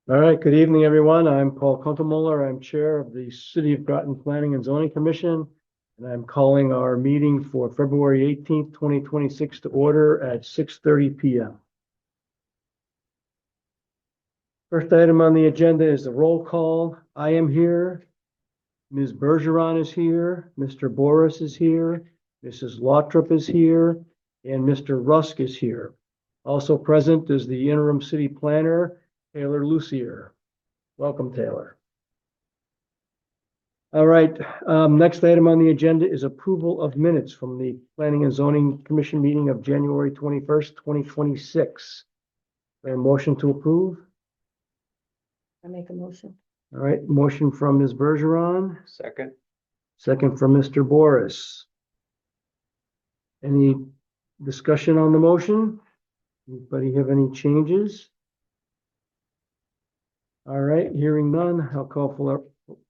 All right, good evening, everyone. I'm Paul Contemola. I'm Chair of the City of Groton Planning and Zoning Commission, and I'm calling our meeting for February 18th, 2026 to order at 6:30 p.m. First item on the agenda is the roll call. I am here. Ms. Bergeron is here. Mr. Boris is here. Mrs. Lottrop is here, and Mr. Rusk is here. Also present is the interim city planner, Taylor Lucier. Welcome, Taylor. All right, next item on the agenda is approval of minutes from the Planning and Zoning Commission meeting of January 21st, 2026. A motion to approve? I make a motion. All right, motion from Ms. Bergeron, Second. second from Mr. Boris. Any discussion on the motion? Anybody have any changes? All right, hearing none, I'll call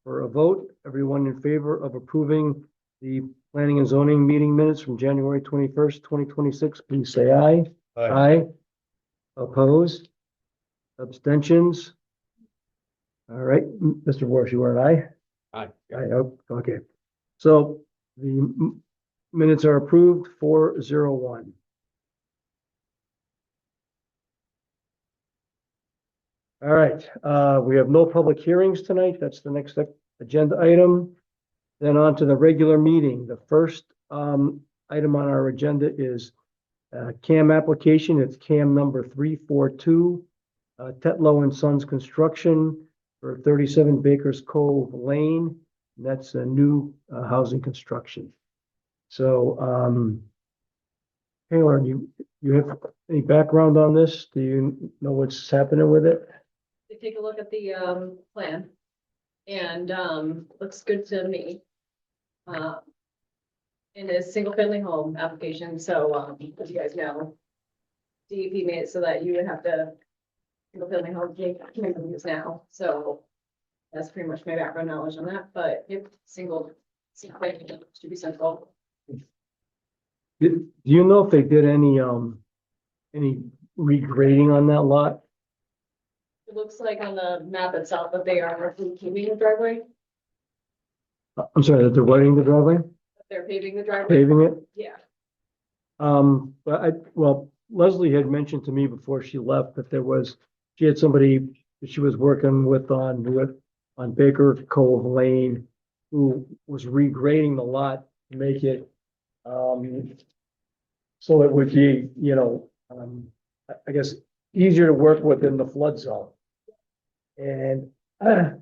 for a vote. Everyone in favor of approving the planning and zoning meeting minutes from January 21st, 2026, please say aye. Aye. Opposed? Abstentions? All right, Mr. Boris, you are an aye? Aye. Aye, okay. So the minutes are approved 401. All right, we have no public hearings tonight. That's the next agenda item. Then on to the regular meeting. The first item on our agenda is CAM application. It's CAM number 342, Tetlow and Sons Construction for 37 Bakers Cove Lane. That's a new housing construction. So, Taylor, you have any background on this? Do you know what's happening with it? They take a look at the plan and looks good to me. In a single family home application, so as you guys know, DEP made it so that you would have to single family home use now. So that's pretty much my background knowledge on that, but if single family should be central. Do you know if they did any regrading on that lot? It looks like on the map itself that they are keeping the driveway, I'm sorry, that they're wetting the driveway, they're paving the driveway. paving it? Yeah. But well, Leslie had mentioned to me before she left that she had somebody that she was working with on Baker Cove Lane who was regrading the lot to make it, so it would be, I guess, easier to work with in the flood zone. And I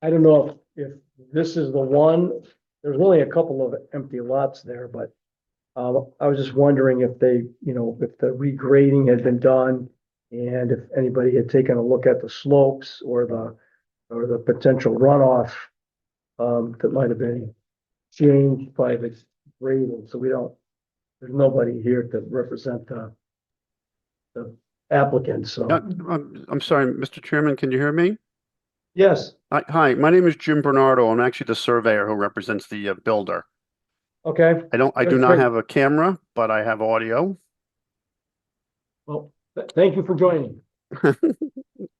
don't know if this is the one. There's only a couple of empty lots there, but I was just wondering if if the regrading had been done and if anybody had taken a look at the slopes or the potential runoff that might have been changed by the grading. So there's nobody here to represent the applicant. So I'm sorry, Mr. Chairman, can you hear me? yes, Hi, my name is Jim Bernardo. I'm actually the surveyor who represents the builder. okay. I do That's not great. have a camera, but I have audio. Well, thank you for joining.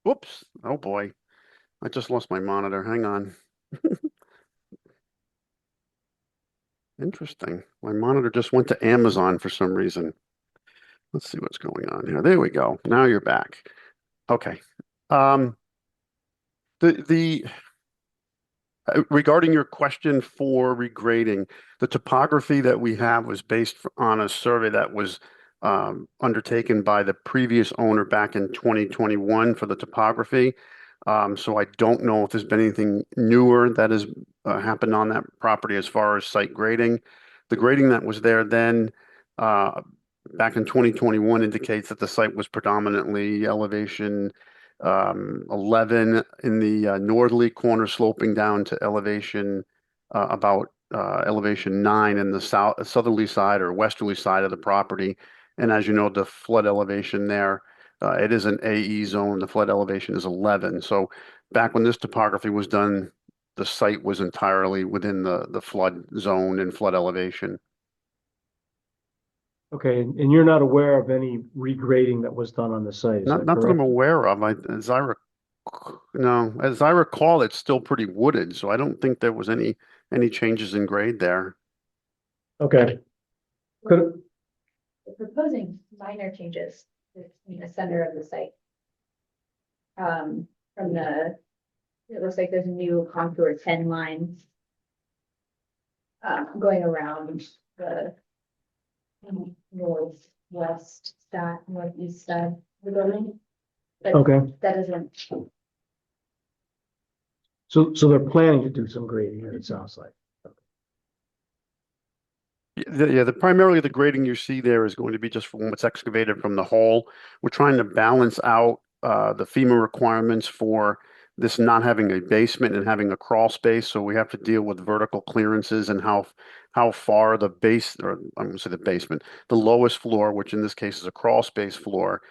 Whoops. Oh boy. I just lost my monitor. Hang on. Interesting. My monitor just went to Amazon for some reason. Let's see what's going on here. There we go. Now you're back. Okay. Regarding your question for regrading, the topography that we have was based on a survey that was undertaken by the previous owner back in 2021 for the topography. So I don't know if there's been anything newer that has happened on that property as far as site grading. The grading that was there then back in 2021 indicates that the site was predominantly elevation 11 in the northerly corner, sloping down to elevation about elevation 9 in the southerly side or westerly side of the property. And as you know, the flood elevation there, it is an AE zone. The flood elevation is 11. So back when this topography was done, the site was entirely within the flood zone and flood elevation. Okay, and you're not aware of any regrading that was done on the site, is Not that that I'm correct? aware of. As I no, as I recall, it's still pretty wooded, so I don't think there was any changes in grade there. Okay. Could, We're proposing minor changes in the center of the site. From it looks like there's a new contour 10 lines. Going around the northwest side, northeast side of the building. But okay, that isn't, so they're planning to do some grading, it sounds like. Primarily the grading you see there is going to be just from what's excavated from the hole. We're trying to balance out the FEMA requirements for this not having a basement and having a crawl space. So we have to deal with vertical clearances and how far the base, or I'm going to say the basement, the lowest floor, which in this case is a crawl space floor,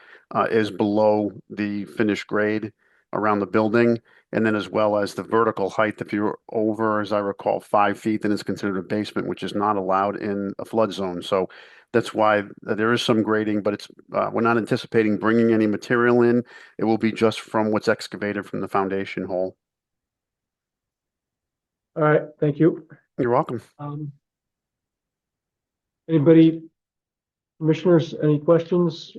is below the finished grade around the building. And then as well as the vertical height, if you're over, as I recall, 5 feet, then it's considered a basement, which is not allowed in a flood zone. So that's why there is some grading, but we're not anticipating bringing any material in. It will be just from what's excavated from the foundation hole. All right, thank you. You're welcome. Anybody, commissioners, any questions?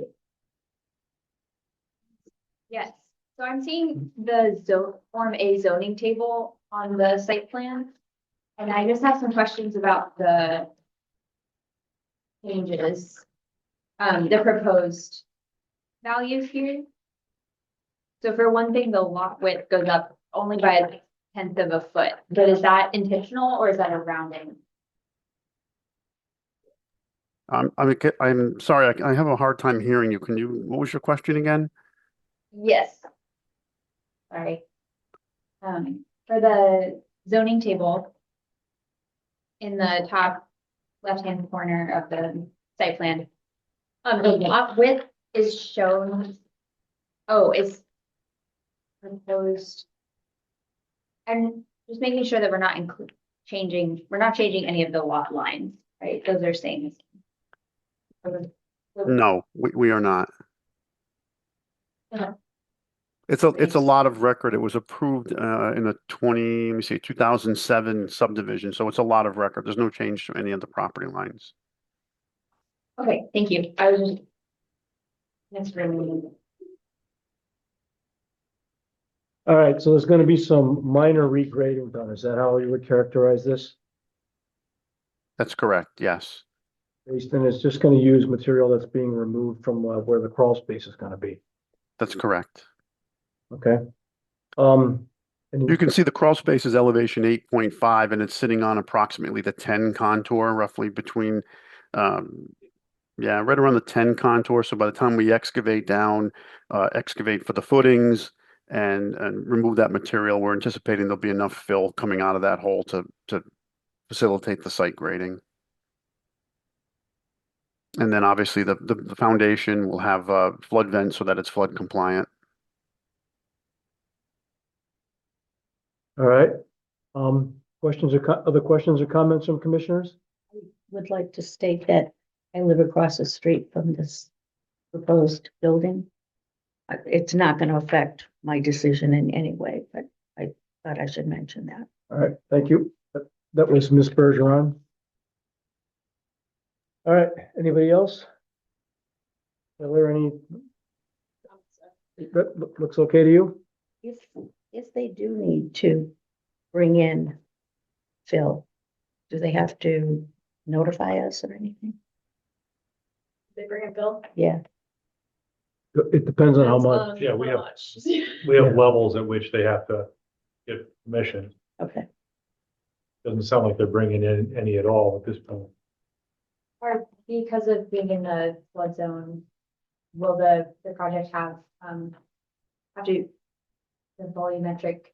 yes. So I'm seeing the Form A zoning table on the site plan. And I just have some questions about the changes, the proposed values here. So for one thing, the lot width goes up only by a tenth of a foot, but is that intentional or is that a rounding? I'm sorry, I have a hard time hearing you. What was your question again? Yes. Sorry. For the zoning table in the top left-hand corner of the site plan, the lot width is shown. Oh, it's proposed. And just making sure that we're not changing any of the lot lines, right? Those are staying the same. No, we are not. Uh-huh. It's a lot of record. It was approved in the 2007 subdivision, so it's a lot of record. There's no change to any of the property lines. Okay, thank you. I was just. That's really. All right, so there's gonna be some minor regrading done. Is that how you would characterize this? That's correct, yes. Based on, it's just gonna use material that's being removed from where the crawl space is gonna be. That's correct. Okay. And You can see the crawl space is elevation 8.5, and it's sitting on approximately the 10 contour, roughly between, right around the 10 contour. So by the time we excavate down, excavate for the footings and remove that material, we're anticipating there'll be enough fill coming out of that hole to facilitate the site grading. And then obviously the foundation will have flood vents so that it's flood compliant. all right. Other questions or comments from commissioners? Would like to state that I live across the street from this proposed building. It's not going to affect my decision in any way, but I thought I should mention that. All right, thank you. That was Ms. Bergeron. All right, anybody else? Are there any, that looks okay to you? If they do need to bring in Phil, do they have to notify us or anything? They bring a bill? Yeah, It depends on how much. Yeah, we have Yeah. levels at which they have to get permission. okay. Doesn't sound like they're bringing in any at all at this point. Or because of being in the flood zone, will the project have to the volumetric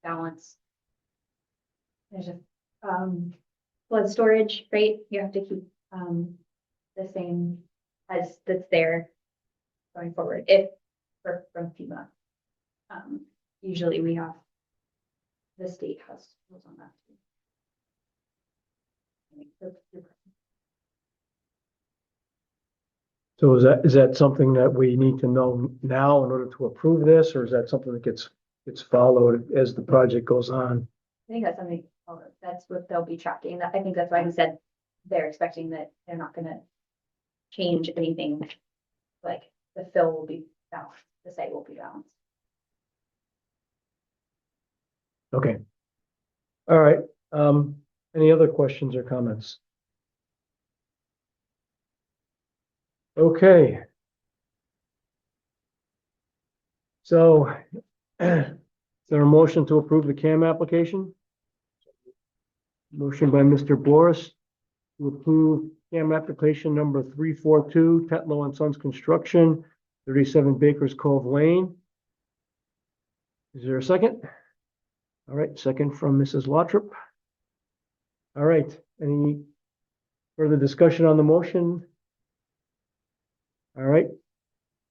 balance? There's a flood storage rate you have to keep the same as that's there going forward if from FEMA. Usually we have the state has rules on that too. So is that something that we need to know now in order to approve this, or is that something that gets followed as the project goes on? I think that's something, that's what they'll be tracking. I think that's why he said they're expecting that they're not gonna change anything. Like the fill will be balanced, the site will be balanced. Okay. All right, any other questions or comments? Okay. So, is there a motion to approve the CAM application? Motion by Mr. Boris to approve CAM application number 342, Tetlow and Sons Construction, 37 Bakers Cove Lane. Is there a second? All right, second from Mrs. Lottrop. All right, any further discussion on the motion? All right,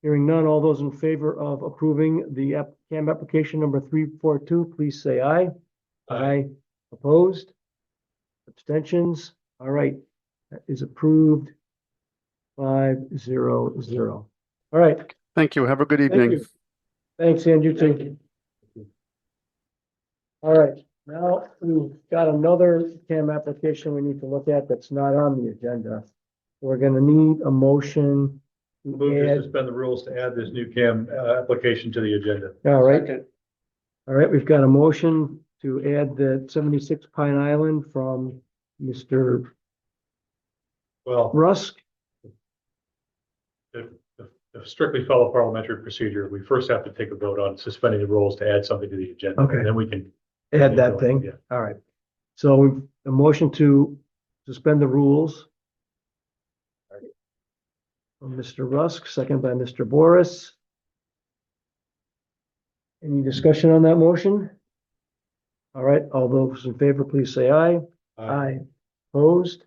hearing none, all those in favor of approving the CAM application number 342, please say aye. Aye. Opposed? Abstentions? All right, that is approved. 5-0-0. All right, Thank you. Have a good thank evening. you. Thanks, and you too. All right, now we've got another CAM application we need to look at that's not on the agenda. We're gonna need a motion Move to to add. suspend the rules to add this new CAM application to the agenda. All right. All right, we've got a motion to add the 76 Pine Island from Mr. Well, Rusk. if strictly follow parliamentary procedure, we first have to take a vote on suspending the rules to add something to the agenda. Okay. And then we can. Add that thing. Yeah. All right. So we've a motion to suspend the rules. From Mr. Rusk, second by Mr. Boris. Any discussion on that motion? All right, all those in favor, please say aye. Aye. Opposed?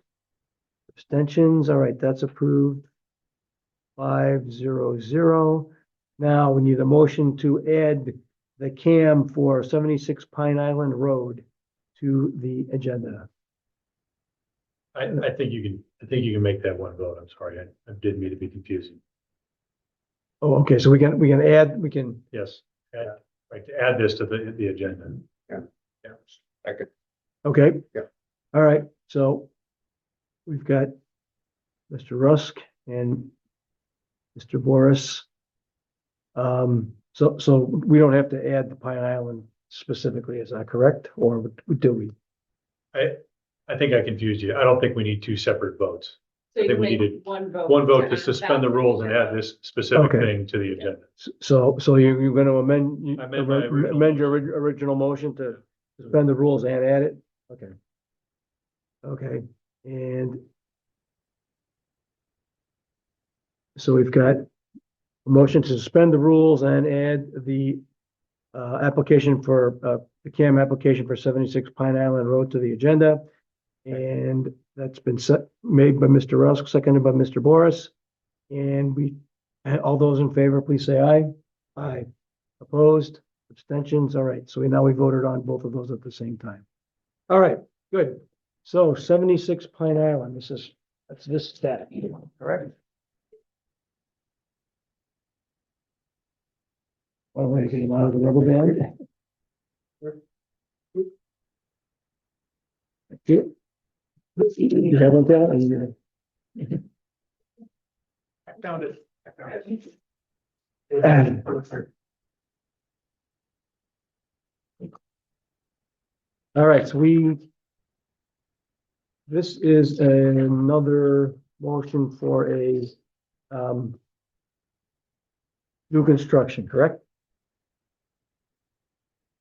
Abstentions? All right, that's approved. 5-0-0. Now we need a motion to add the CAM for 76 Pine Island Road to the agenda. I think you can make that one vote. I'm sorry. I didn't mean to be confusing. Oh, okay, so we can add, Yes. Right, to add this to the agenda. okay. Yeah. All right, so we've got Mr. Rusk and Mr. Boris. So we don't have to add the Pine Island specifically, is that correct? Or do we? I think I confused you. I don't think we need two separate votes. So you think we make needed one vote. One vote to add suspend that the rules and agenda. add this specific Okay. thing to the agenda. So you're gonna amend, I amend my original amend your original motion to suspend the rules and add it? Okay. Okay, and so we've got a motion to suspend the rules and add the application for the CAM application for 76 Pine Island Road to the agenda. And that's been made by Mr. Rusk, seconded by Mr. Boris. And all those in favor, please say aye. Aye. Opposed, abstentions. All right, so we voted on both of those at the same time. All right, good. So 76 Pine Island, that's this stack, correct? One way to get him out of the rubber band. Thank you. You have one, Taylor? I found it. All right, so this is another motion for a new construction, correct?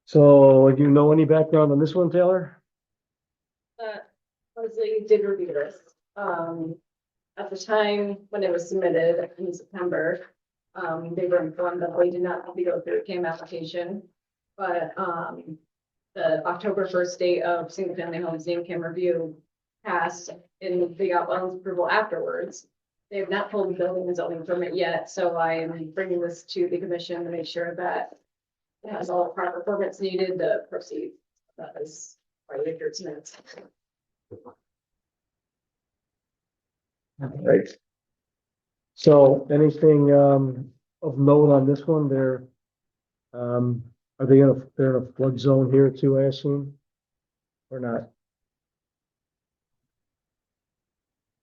So do you know any background on this one, Taylor? Leslie did review this. At the time when it was submitted in September, they were informed that they did not have to go through a CAM application. But, the October 1st date of single family homes name CAM review passed and they got wetlands approval afterwards. They have not pulled the building and zoning permit yet, so I am bringing this to the commission to make sure that it has all the proper permits needed to proceed. That is part of the minutes. Right. So anything, of note on this one, are they they're in a flood zone here too, I assume? Or not?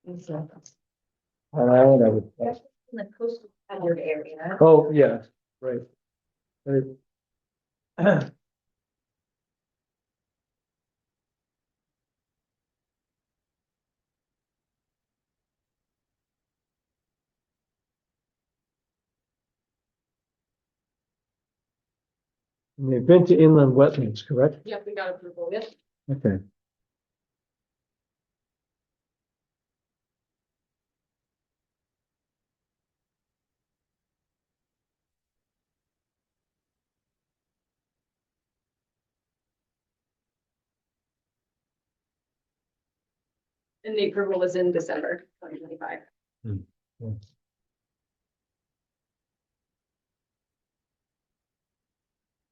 I would. In the coastal hazard area. Oh, yeah, right. Right. And they've been to inland wetlands, correct? Yep, we got approval, yes. Okay. And the approval was in December 2025.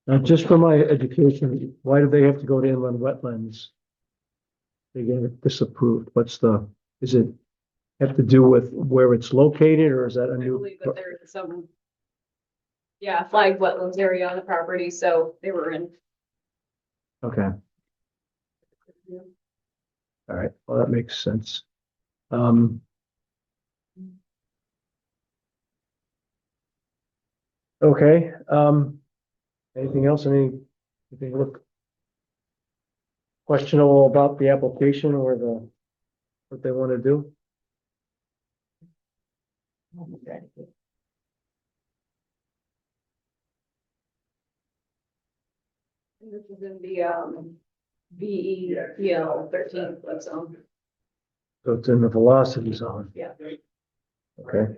Now, just for my education, why do they have to go to inland wetlands? They get it disapproved. Is it have to do with where it's located or is that a I new? believe that there is some. Yeah, flagged wetlands area on the property, so they were in. Okay, all right. Well, that makes sense. Um. Okay, anything else? Anything look questionable about the application or what they want to do? And this is in the VEPL 13 flood zone. So it's in the velocity zone. Yeah. Okay.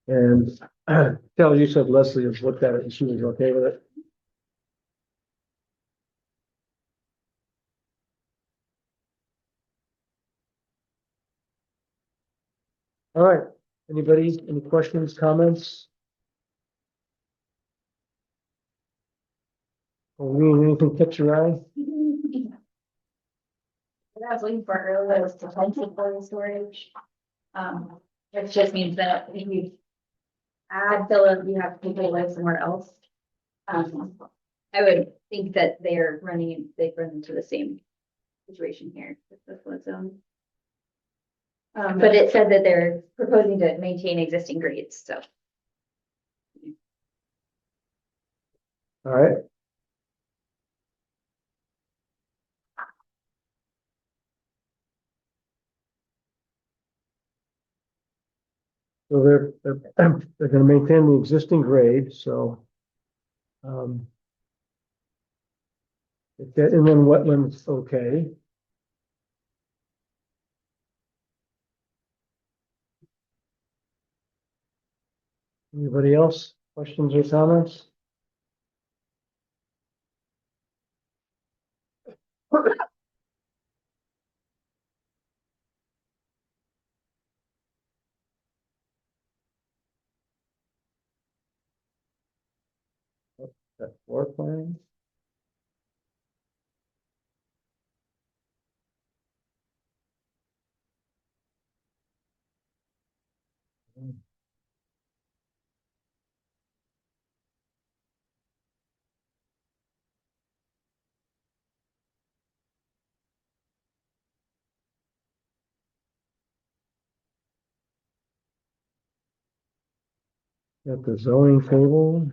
And Cal, you said Leslie has looked at it and she was okay with it. All right. Anybody, any questions, comments? Or anything catch your eye? What I was looking for earlier was potential for storage. Which just means that if you add filler, you have people live somewhere else. I would think that they'd run into the same situation here with the flood zone. But it said that they're proposing to maintain existing grades, so. All right. So they're gonna maintain the existing grade, so. If that inland wetlands, okay. Anybody else? Questions or comments? That floor plan? Got the zoning table.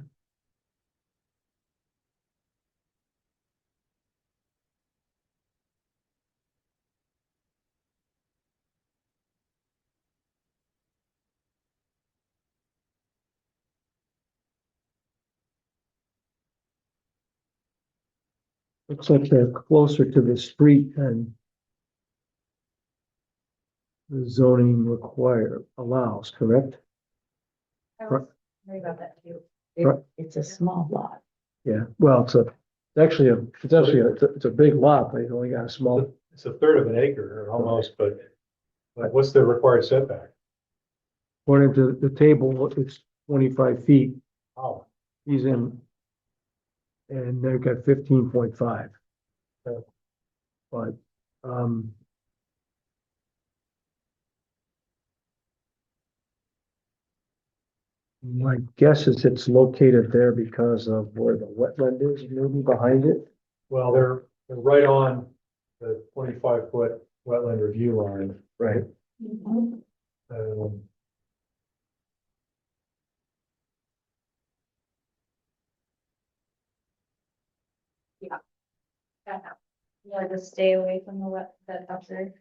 Looks like they're closer to the street than the zoning allows, correct? I was worried about that too. It's a small lot. Yeah, well, it's a big lot, but it's only got a small, It's a third of an acre or almost, but what's the required setback? according to the table, it's 25 feet. Oh, He's in. And they've got 15.5. But, my guess is it's located there because of where the wetland is, maybe behind it. well, they're right on the 25-foot wetland review line. Right. Um, Yeah, just stay away from the wet, that upside.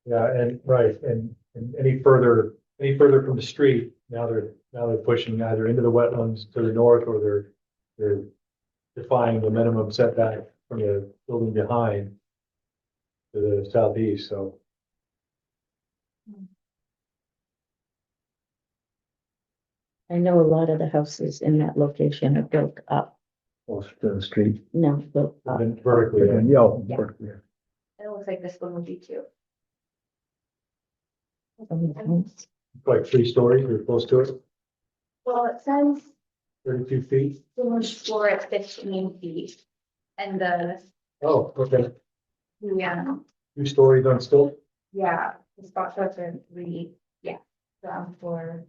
Yeah, and right, and any further from the street, now they're pushing either into the wetlands to the north or they're defying the minimum setback from the building behind to the southeast, so. I know a lot of the houses in that location are built up. Close to the street. No, built up. Then vertically, in. Yeah, Yeah. vertically. It looks like this one would be too. Like 3 stories, you're close to it, Well, it says 32 feet. the first floor at 15 feet. And Oh, okay, yeah, 2 stories on stilt. yeah, the spot shots are 3, yeah, ground floor.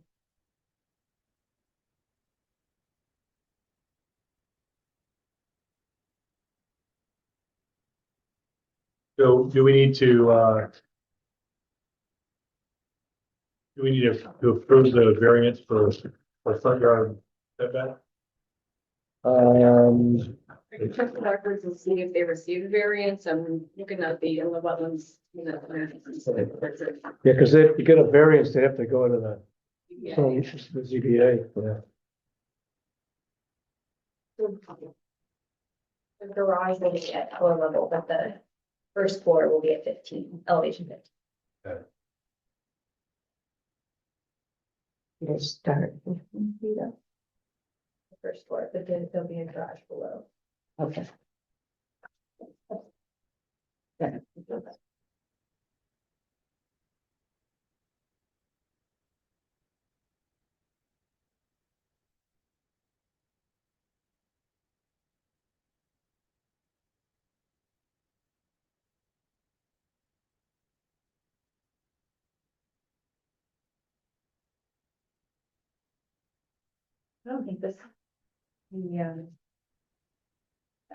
So do we need to to approve the variance for front yard setback? I can check the records and see if they received variance. I'm looking at the in the wetlands. Yeah, because if you get a variance, they have to go to the, Yeah. the ZBA, yeah. The garage will be at lower level, but the first floor will be at 15, elevation 15. It'll start. The first floor, but then there'll be a garage below. Okay. Yeah. I don't think this, the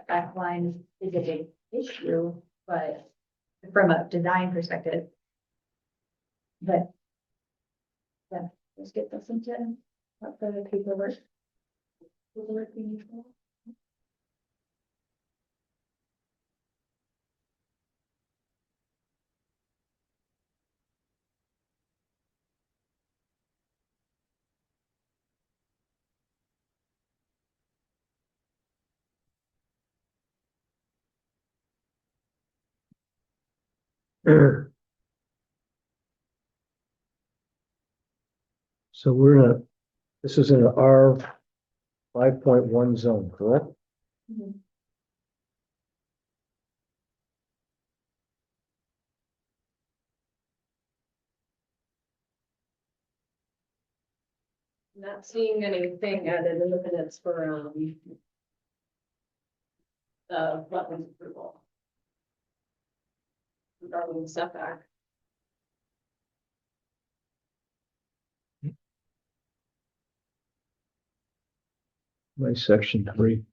back line is a big issue, but from a design perspective. But. Yeah, let's get this into, what the paperwork. Paperwork we need for. So this is in an R 5.1 zone, correct? Not seeing anything added in the minutes for the wetlands approval. Regarding the setback. My section 3.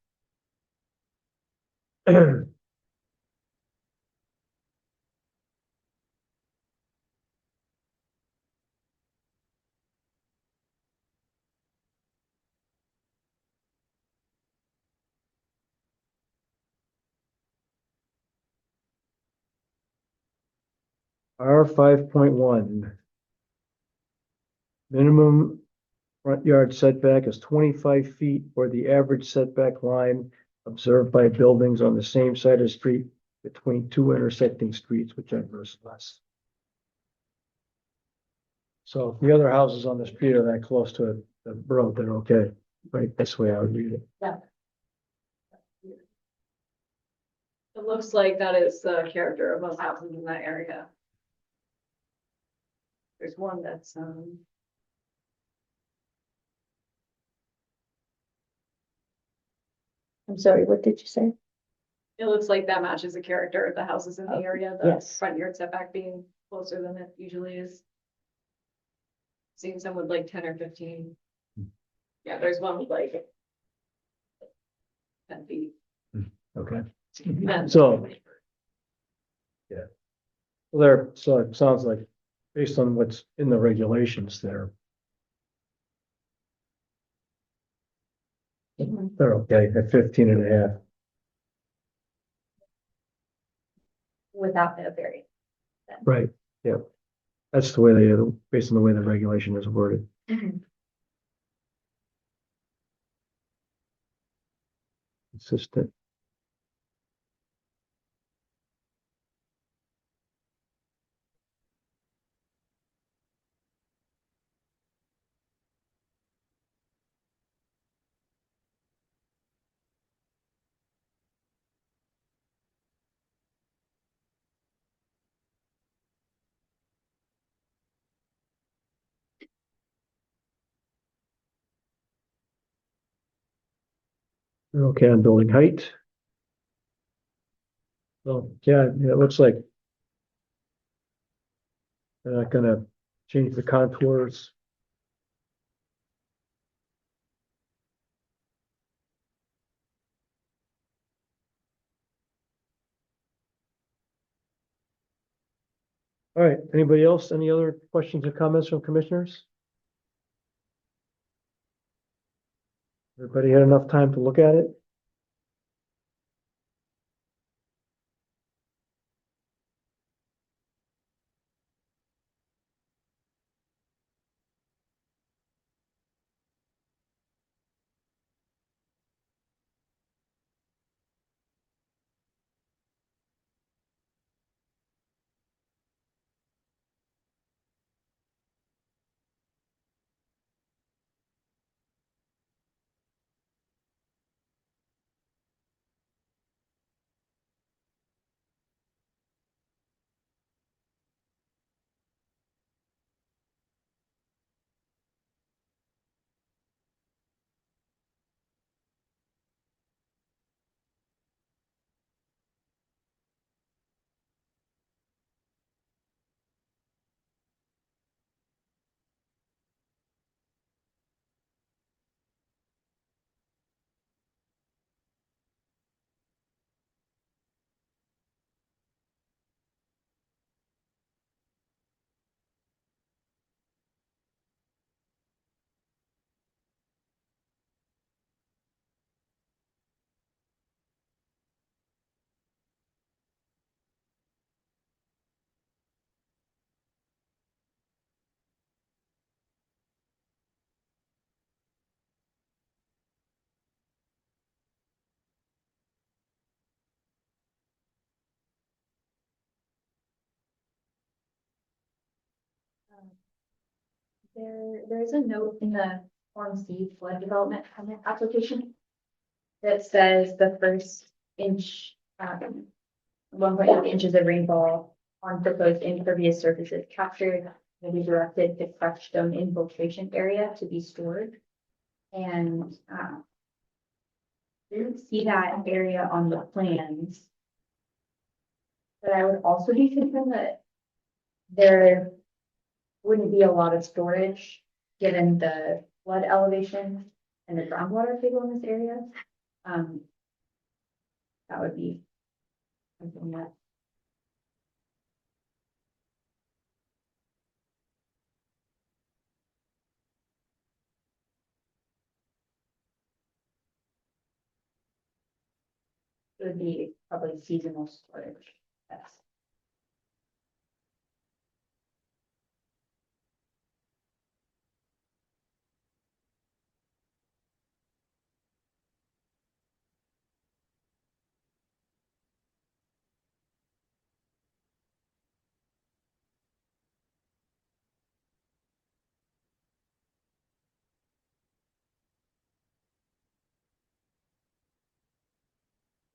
R 5.1. Minimum front yard setback is 25 feet or the average setback line observed by buildings on the same side of the street between two intersecting streets, whichever is less. So if the other houses on the street are that close to the road, they're okay, right? That's the way I would read it. It looks like that is the character of most houses in that area. There's one that's, I'm sorry, what did you say? it looks like that matches the character of the houses in the area, the Yes. front yard setback being closer than it usually is. Seeing some with like 10 or 15. Yeah, there's one with like 10 feet. Okay. Yeah. So. Yeah. Well, there, so it sounds like, based on what's in the regulations there, they're okay at 15 and a half. Without the variance. Right, yeah. That's the way they, based on the way the regulation is worded. Consistent. Okay, on building height. So, yeah, it looks like they're not gonna change the contours. All right, anybody else? Any other questions or comments from commissioners? Everybody had enough time to look at it? There's a note in the Form C flood development permit application that says the first inch, 1.8 inches of rainfall on proposed impervious surfaces captured will be directed to crushed stone infiltration area to be stored. And, didn't see that area on the plans. But I would also be concerned that there wouldn't be a lot of storage given the flood elevation and the groundwater table in this area. That would be something that would be probably seasonal storage. Yes.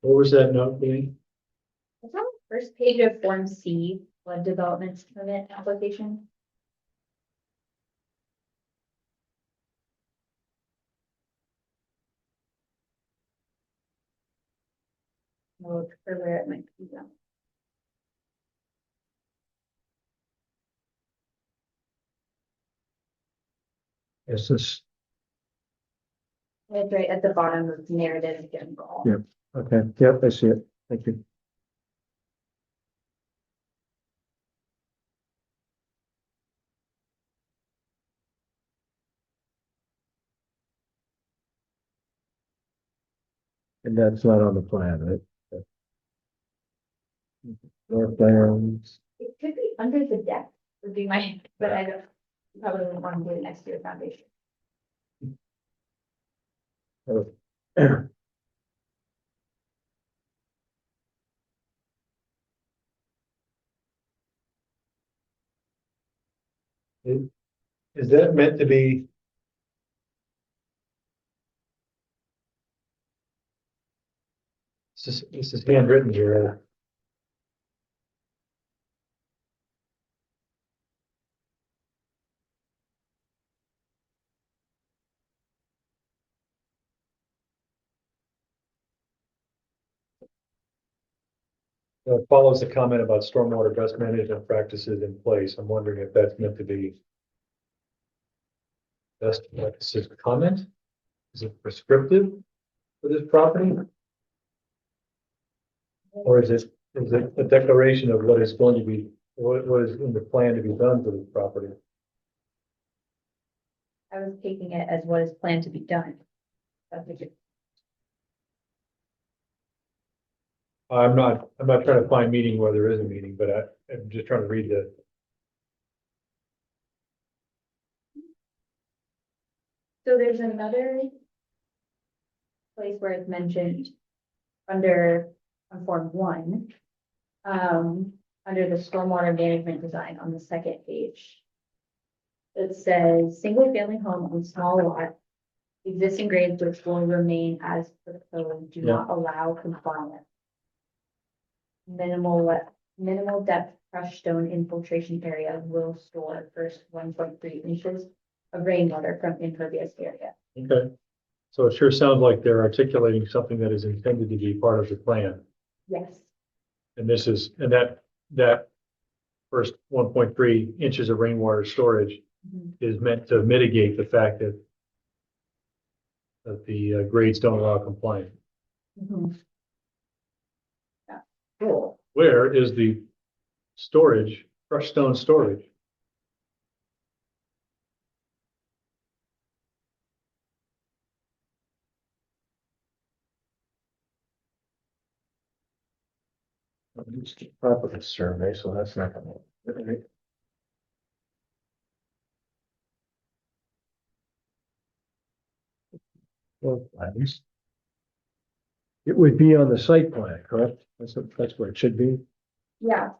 What was that note, Lee? It's on the first page of Form C, flood development permit application. I'll look for where it might be. Is this, It's right at the bottom of narrative general. Yeah. okay, yep, I see it. Thank you. And that's not on the plan, right? North plans. It could be under the deck, would be my, but I don't, probably wouldn't want to do it next to your foundation. Is that meant to be? This is handwritten here. It follows the comment about stormwater best management practices in place. I'm wondering if that's meant to be best practices comment? Is it prescriptive for this property? Or is it a declaration of what is going to be, what is in the plan to be done for this property? I was taking it as what is planned to be done. That's what you- I'm not trying to find meaning where there is a meaning, but I'm just trying to read the. So there's another place where it's mentioned under on Form 1, under the stormwater management design on the second page. It says, single family home on small lot, existing grades which will remain as proposed do not allow compliance. Minimal depth crushed stone infiltration area will store first 1.3 inches of rainwater from impervious area. Okay. So it sure sounds like they're articulating something that is intended to be part of the plan. Yes. And that first 1.3 inches of rainwater storage Mhm. is meant to mitigate the fact that the grades don't allow compliance. Mhm. Cool. Where is the storage, crushed stone storage? Property survey, so that's not gonna. Well, plans. It would be on the site plan, correct? That's where it should be. Yeah,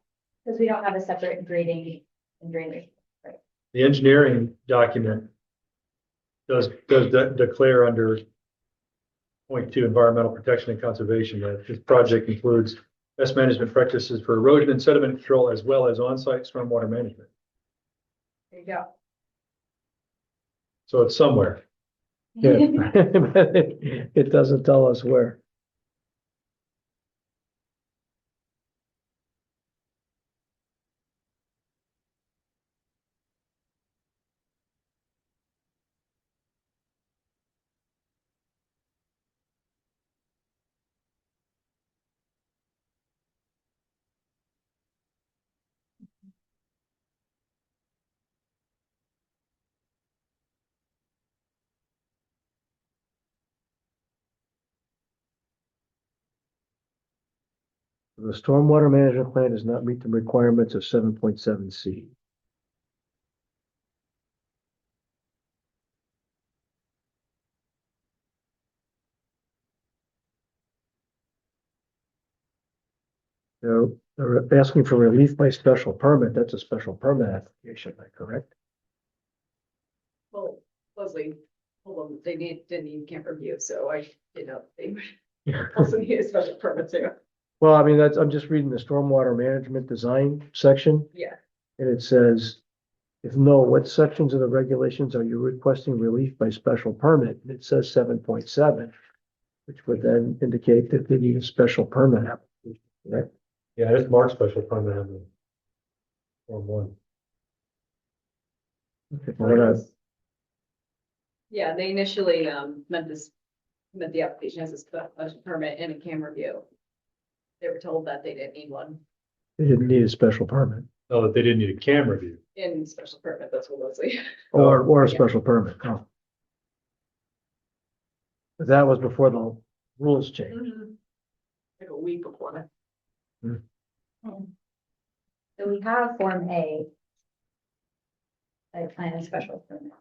because we don't have a separate grading and drainage. The engineering document does declare under point 2 environmental protection and conservation that this project includes best management practices for erosion and sediment control as well as on-site stormwater management. There you go. So it's somewhere. Yeah. It doesn't tell us where. The stormwater management plan does not meet the requirements of 7.7C. They're asking for relief by special permit. That's a special permit application, am I correct? Well, Leslie, hold on, didn't even camp review, so they Also need a special permit too. Well, I mean, I'm just reading the stormwater management design section, Yeah, and it says, if no, what sections of the regulations are you requesting relief by special permit? And it says 7.7, which would then indicate that they need a special permit application, right? Yeah, it's marked special permit on the Form 1. Okay, we're not- yeah, they initially, meant the application as a special permit and a camera view. They were told that they didn't need one They didn't need a special permit Oh, that they didn't need a camera view. in special permit, that's what those say. or a Yeah. special permit. Oh. But that was before the rules changed. Like a week before. So we have Form A. Site plan and special permit.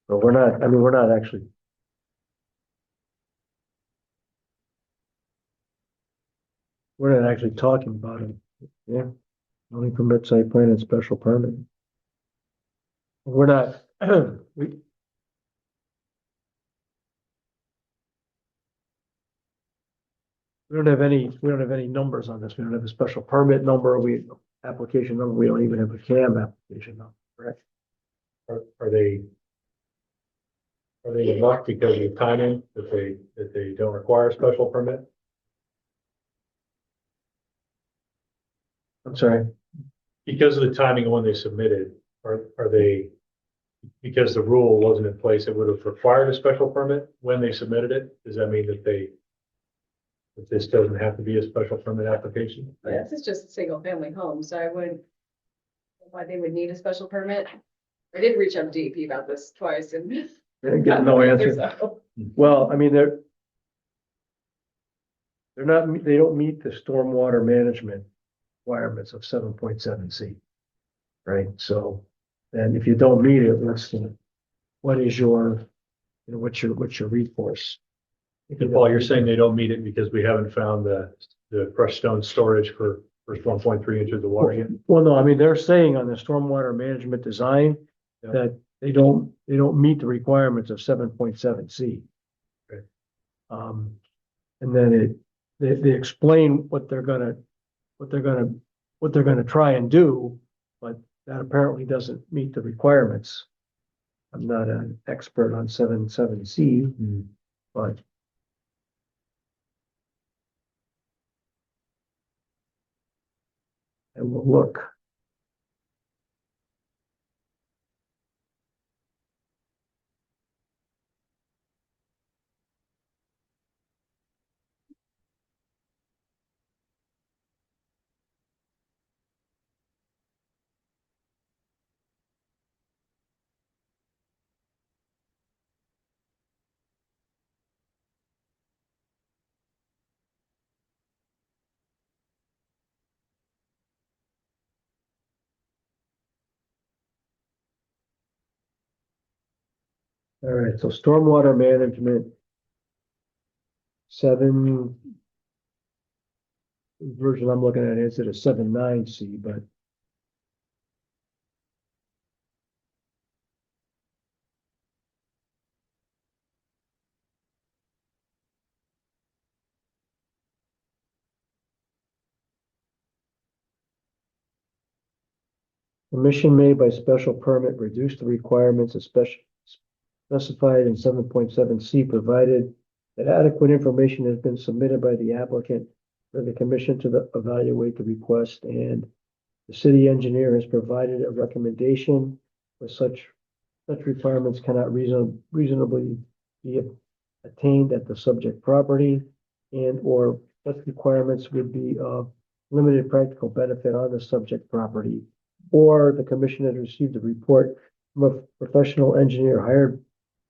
But we're not, I mean, we're not actually. We're not actually talking about it. Yeah. Only permit site plan and special permit. We're not, we. We don't have any numbers on this. We don't have a special permit number, application number, we don't even have a CAM application number, correct? Are they? Are they luck because of timing that they don't require a special permit? I'm sorry. Because of the timing of when they submitted, are they? Because the rule wasn't in place, it would have required a special permit when they submitted it? Does that mean that that this doesn't have to be a special permit application? Yeah, this is just a single family home, so I wouldn't. Why they would need a special permit. I did reach out to DEP about this twice and. Didn't get no answer. So, Well, I mean, they're not, they don't meet the stormwater management requirements of 7.7C. Right, so, and if you don't meet it, what is your, what's your recourse? And Paul, you're saying they don't meet it because we haven't found the crushed stone storage for 1.3 inches of water yet? Well, no, I mean, they're saying on the stormwater management design Yeah. that they don't meet the requirements of 7.7C. Okay. And then they explain what they're gonna try and do, but that apparently doesn't meet the requirements. I'm not an expert on 7.7C, but I will look. All right, so stormwater management. 7. Version I'm looking at is it a 7.9C, but. Permission made by special permit reduce the requirements of specified in 7.7C, provided that adequate information has been submitted by the applicant for the commission to evaluate the request, and the city engineer has provided a recommendation for such requirements cannot reasonably be attained at the subject property, and or such requirements would be of limited practical benefit on the subject property, or the commission has received a report from a professional engineer hired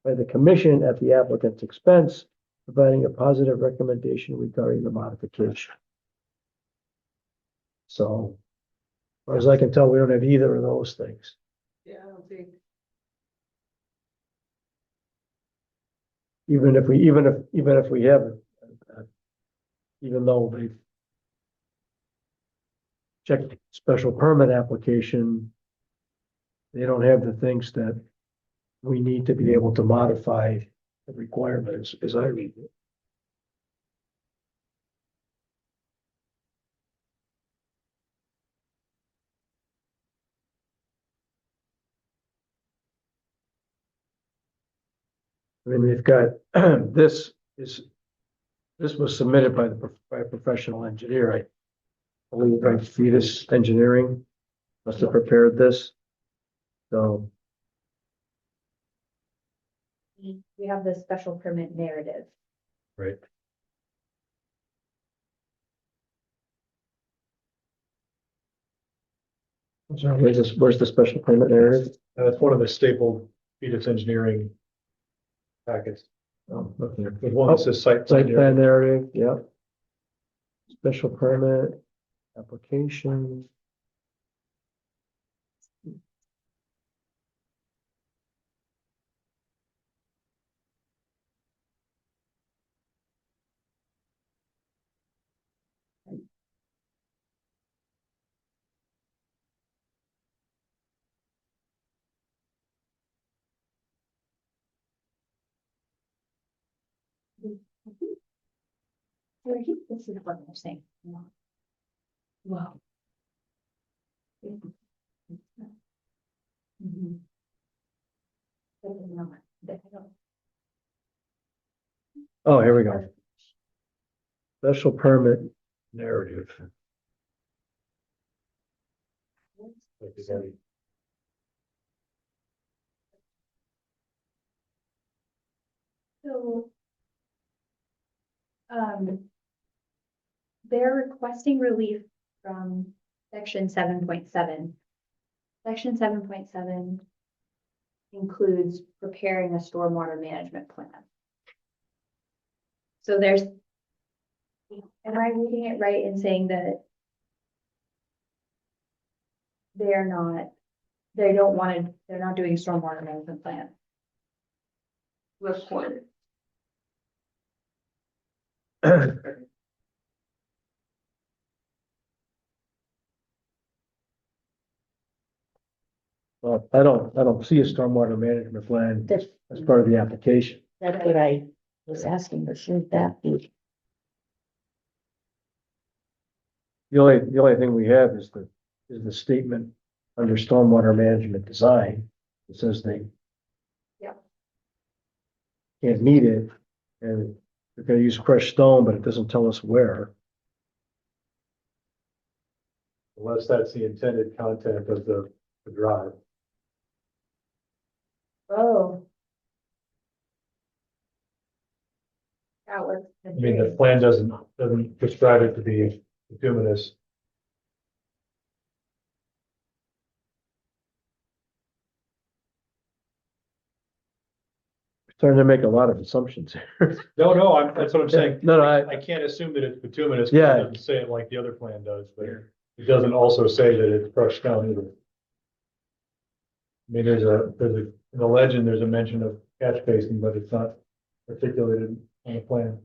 by the commission at the applicant's expense, providing a positive recommendation regarding the modification. So, as far as I can tell, we don't have either of those things. yeah, I don't think. Even if we have, even though they've checked special permit application, they don't have the things that we need to be able to modify the requirements, as I read it. I mean, they've got, this this was submitted by a professional engineer, I believe, right, Fetus Engineering must have prepared this. So, We have the special permit narrative. Right. so where's the special permit narrative? It's one of the stapled Fetus Engineering packets. Oh, okay. There's one that says site. Site plan plan narrative. narrative, yeah. Special permit, application. This is what I'm saying. Wow. Mhm. Oh, here we go. Special permit narrative. Like it's already- So. They're requesting relief from section 7.7. Section 7.7 includes preparing a stormwater management plan. So there's, am I reading it right in saying that they're not, they don't want to, they're not doing a stormwater management plan? Report. Well, I don't see a stormwater management plan That's, as part of the application. that's what I was asking, but shouldn't that be? The only thing we have is the statement under stormwater management design. It says they Yep. can't meet it, and they're gonna use crushed stone, but it doesn't tell us where. Unless that's the intended content of the drive. Oh. That was. I mean, the plan doesn't prescribe it to be bituminous. Starting to make a lot of assumptions here. No, that's what I'm saying. No, I can't assume that it's bituminous. 'Cause Yeah. It doesn't say it like the other plan does, but it doesn't also say that it's crushed stone either. I mean, in the legend, there's a mention of catch basin, but it's not articulated on the plan.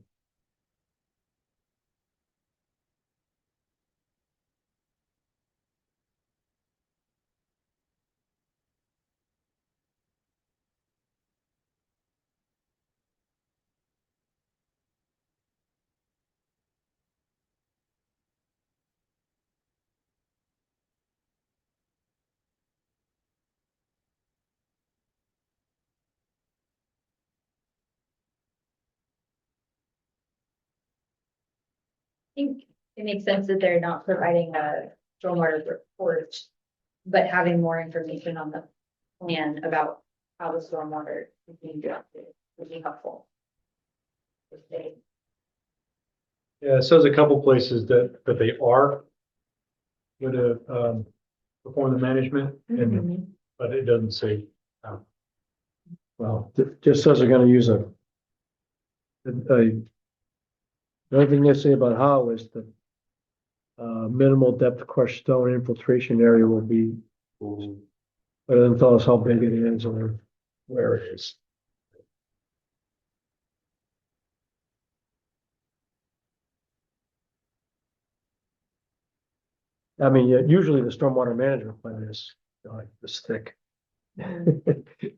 Think it makes sense that they're not providing a stormwater report, but having more information on the plan about how the stormwater is being directed would be helpful. If they- Yeah, it says a couple places that they are gonna perform the management, but it doesn't say. Well, it just says they're gonna use the only thing they say about how is the minimal depth crushed stone infiltration area will be, but it doesn't tell us how big it is or where it is. I mean, usually the stormwater management plan is like this thick. It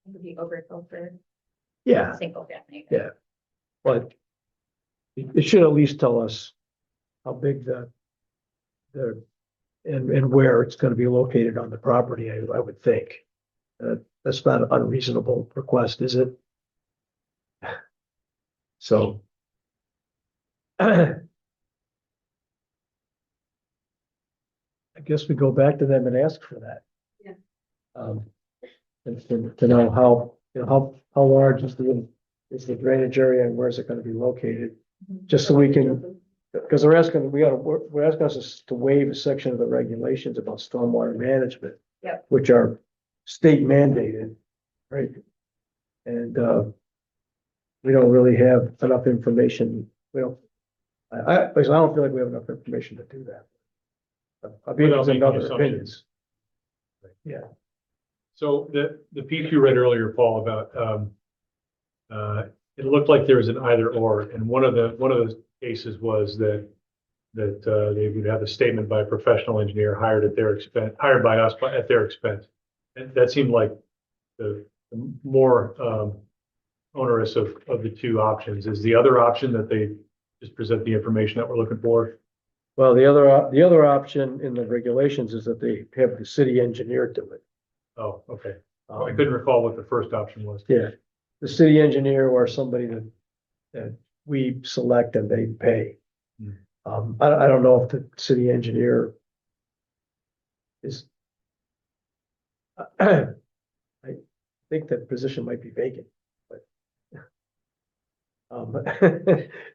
would be overkill for Yeah, single family. Yeah. but it should at least tell us how big the, and where it's gonna be located on the property, I would think. That's not an unreasonable request, is it? So. I guess we go back to them and ask for that. Yeah. And to know how, how large is the drainage area and where's it gonna be located? Just so we can, because they're asking, we're asking us to waive a section of the regulations about stormwater management. Yep. Which are state mandated, right? And, we don't really have enough information. We don't, because I don't feel like we have enough information to do that. Without Opinions making and other assumptions. opinions. Yeah, So the piece you read earlier, Paul, about, it looked like there was an either or, and one of the cases was that they would have a statement by a professional engineer hired at their expense, hired by us, but at their expense. And that seemed like the more, onerous of the two options. Is the other option that they just present the information that we're looking for? well, the other option in the regulations is that they have the city engineer do it. Oh, okay. I Um, couldn't recall what the first option was. Yeah, the city engineer or somebody that we select and they pay. Hmm. I don't know if the city engineer is. I think that position might be vacant, but.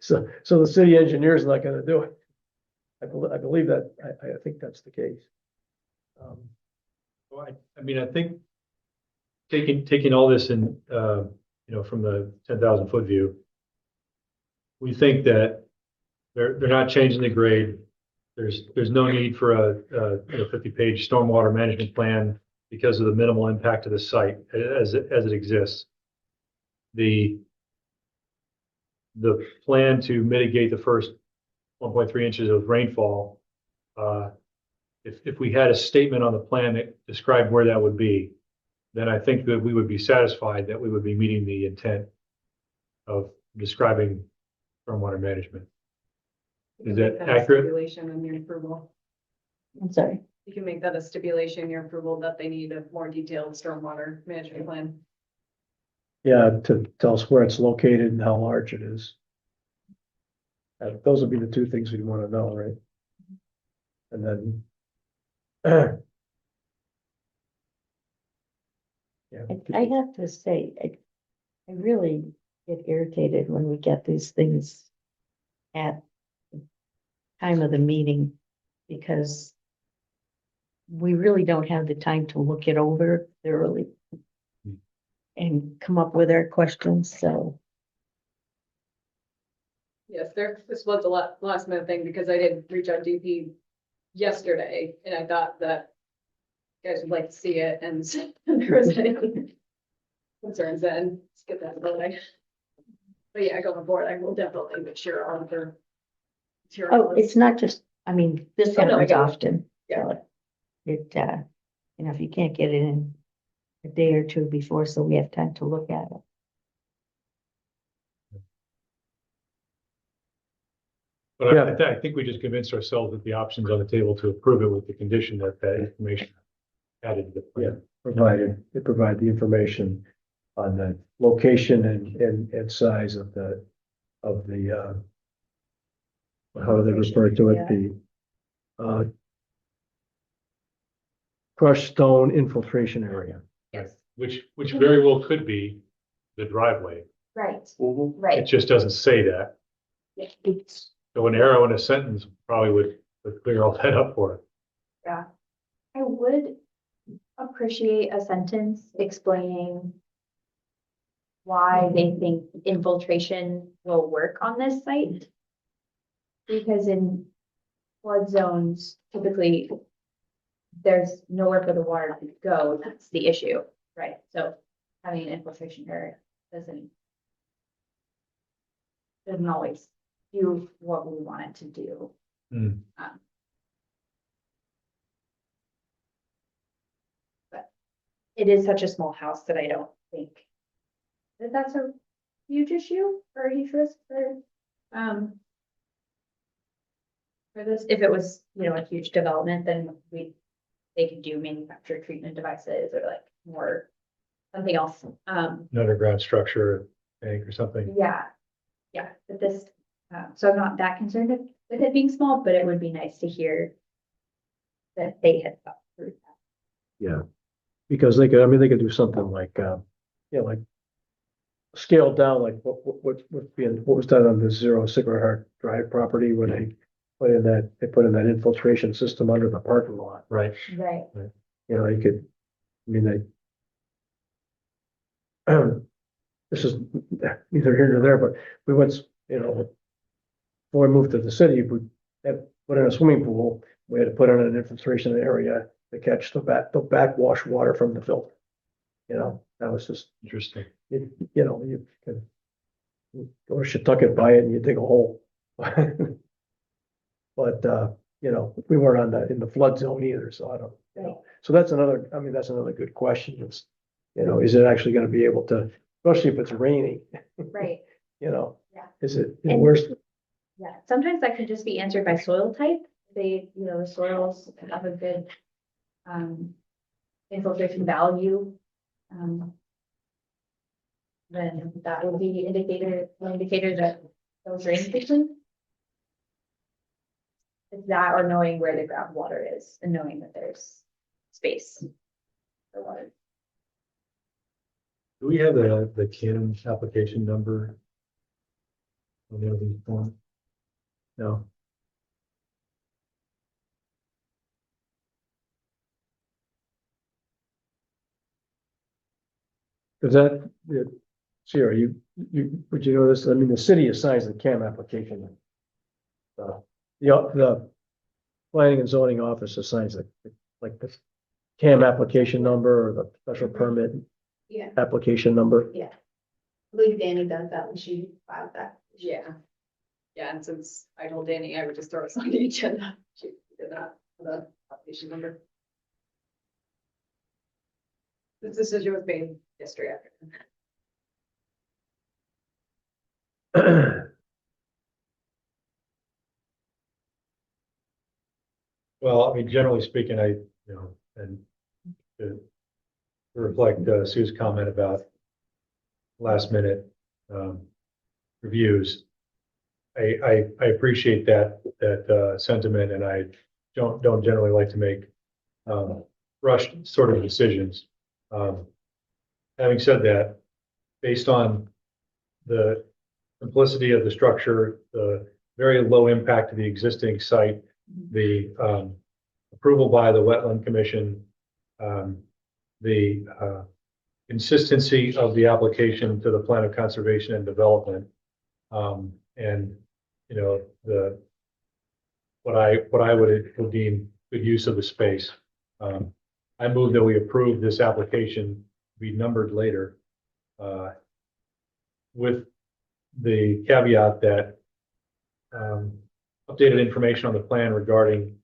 So the city engineer is not gonna do it. I believe that, I think that's the case. Well, I mean, I think taking all this in, from the 10,000 foot view, we think that they're not changing the grade. There's no need for a 50-page stormwater management plan because of the minimal impact to the site as it exists. The plan to mitigate the first 1.3 inches of rainfall, if we had a statement on the plan that described where that would be, then I think that we would be satisfied that we would be meeting the intent of describing stormwater management. You Is can that make a accurate? Stipulation in your approval. I'm sorry. You can make that a stipulation in your approval that they need a more detailed stormwater management plan. Yeah, to tell us where it's located and how large it is. Those would be the two things we'd want to know, right? And then. Yeah. I have to say, I really get irritated when we get these things at the time of the meeting, because we really don't have the time to look it over thoroughly and come up with our questions, so. Yes, this was a last minute thing because I did reach out to DP yesterday and I thought that you guys would like to see it and if there was any concerns then let's get that out of the way. But yeah, going forward, I will definitely make sure all of their Oh, it's not just, I mean, this Oh, no, I happens get it. often. Yeah. So if you can't get it in a day or two before, so we have time to look at it. But Yeah. I think we just convinced ourselves that the option's on the table to approve it with the condition that that information added to the plan. It provided the information on the location and size of the, how do they refer to it, the crushed stone infiltration area. Yes. Which very well could be the driveway. Right, It right. just doesn't say that. It's, So an arrow in a sentence probably would clear all that up for it. Yeah. I would appreciate a sentence explaining why they think infiltration will work on this site. Because in flood zones, typically, there's nowhere for the water to go. That's the issue, right? So having an infiltration area doesn't always do what we want it to do. Hmm. It is such a small house that I don't think that that's a huge issue or a huge risk um, for this. If it was, a huge development, then they could do manufactured treatment devices or like more, something else. An underground structure, tank or something. Yeah, but this, so I'm not that concerned with it being small, but it would be nice to hear that they had thought through that. Yeah, because they could do something like, like scaled down, like what was done on the Zero Cigarette Heart Drive property when they put in that infiltration system under the parking lot. Right. Right. You could, I mean, this is neither here nor there, but we went, before we moved to the city, we had put in a swimming pool. We had to put in an infiltration area to catch the backwash water from the filter. That was just, Interesting. you can go to Shetucket, buy it and you dig a hole. But, we weren't in the flood zone either, so I don't, so that's another good question. Is, is it actually gonna be able to, especially if it's raining, Right. Yeah. Is it, And- where's, Yeah, sometimes that can just be answered by soil type. They, the soils have a good infiltration value. Then that would be an indicator that those are insufficient. It's that or knowing where the groundwater is and knowing that there's space for water. Do we have the CAN application number? On the other form? no, is that, Sierra, would you know this? I mean, the city assigns the CAM application. The planning and zoning office assigns like the CAM application number or the special permit Yeah, application number. I believe Danny does that when she filed that. Yeah. Yeah, and since I told Danny I would just throw us on the agenda, she did that for the application number. This decision was made yesterday afternoon. Well, I mean, generally speaking, and to reflect Sue's comment about last minute reviews. I appreciate that sentiment, and I don't generally like to make rushed sort of decisions. Having said that, based on the simplicity of the structure, the very low impact of the existing site, the approval by the Wetland Commission, the consistency of the application to the Plan of Conservation and Development, and what I would deem good use of the space. I move that we approve this application to be numbered later, with the caveat that updated information on the plan regarding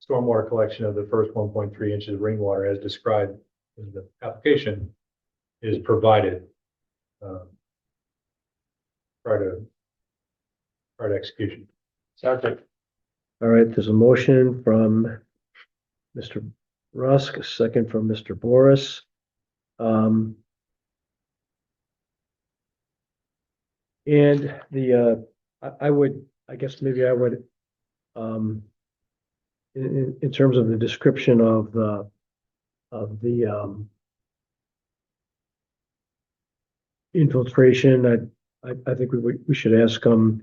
stormwater collection of the first 1.3 inches of rainwater as described in the application is provided prior to execution. Second. All right, there's a motion from Mr. Rusk, a second from Mr. Boris. And I guess maybe I would, in terms of the description of the infiltration, I think we should ask them,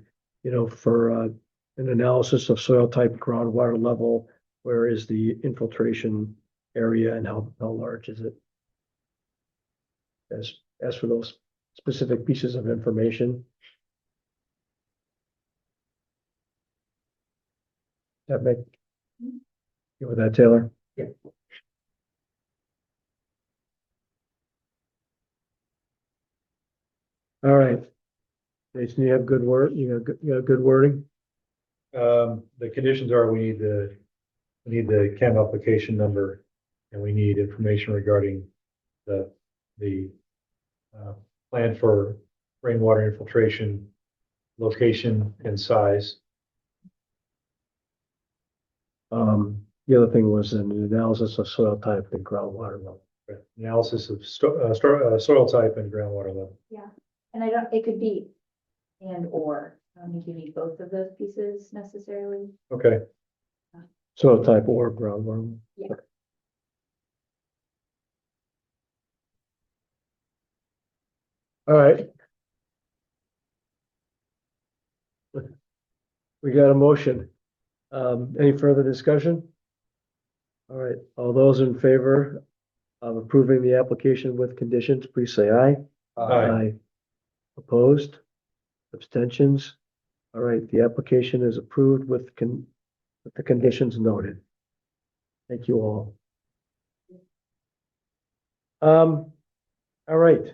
for an analysis of soil type, groundwater level, where is the infiltration area and how large is it? As for those specific pieces of information. That make, you with that, Taylor? Yeah. All right. Jason, you have good word, you have good wording? The conditions are, we need the CAM application number, and we need information regarding the plan for rainwater infiltration, location and size. The other thing was an analysis of soil type and groundwater level. Analysis of soil type and groundwater level. And I don't, it could be and or, I don't think you need both of those pieces necessarily. Okay, Soil type or groundwater. Yeah. All right. We got a motion. Any further discussion? All right, all those in favor of approving the application with conditions, please say aye. Aye. Opposed? Abstentions? All right, the application is approved with the conditions noted. Thank you all. All right.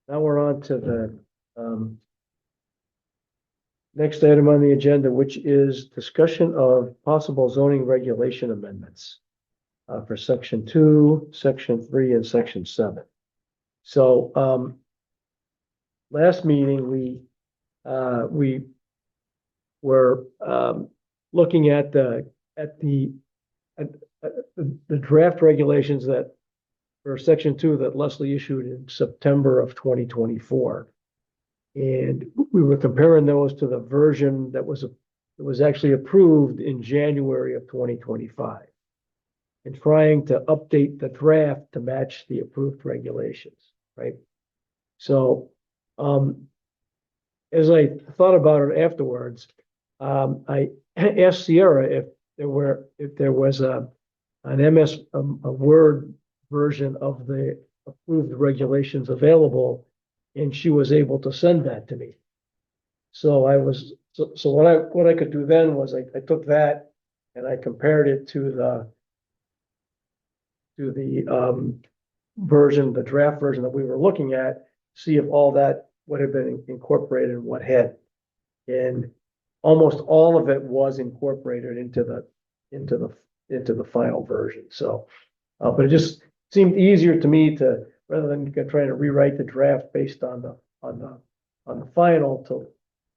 Now we're on to the next item on the agenda, which is discussion of possible zoning regulation amendments for section 2, section 3, and section 7. So last meeting we were looking at the draft regulations that for section 2 that Leslie issued in September of 2024. And we were comparing those to the version that was actually approved in January of 2025. And trying to update the draft to match the approved regulations, right? So as I thought about it afterwards, I asked Sierra if there was a Word version of the approved regulations available, and she was able to send that to me. So what I could do then was I took that and I compared it to the version, the draft version that we were looking at, see if all that would have been incorporated and what had. And almost all of it was incorporated into the final version. So, but it just seemed easier to me to, rather than trying to rewrite the draft based on the final, to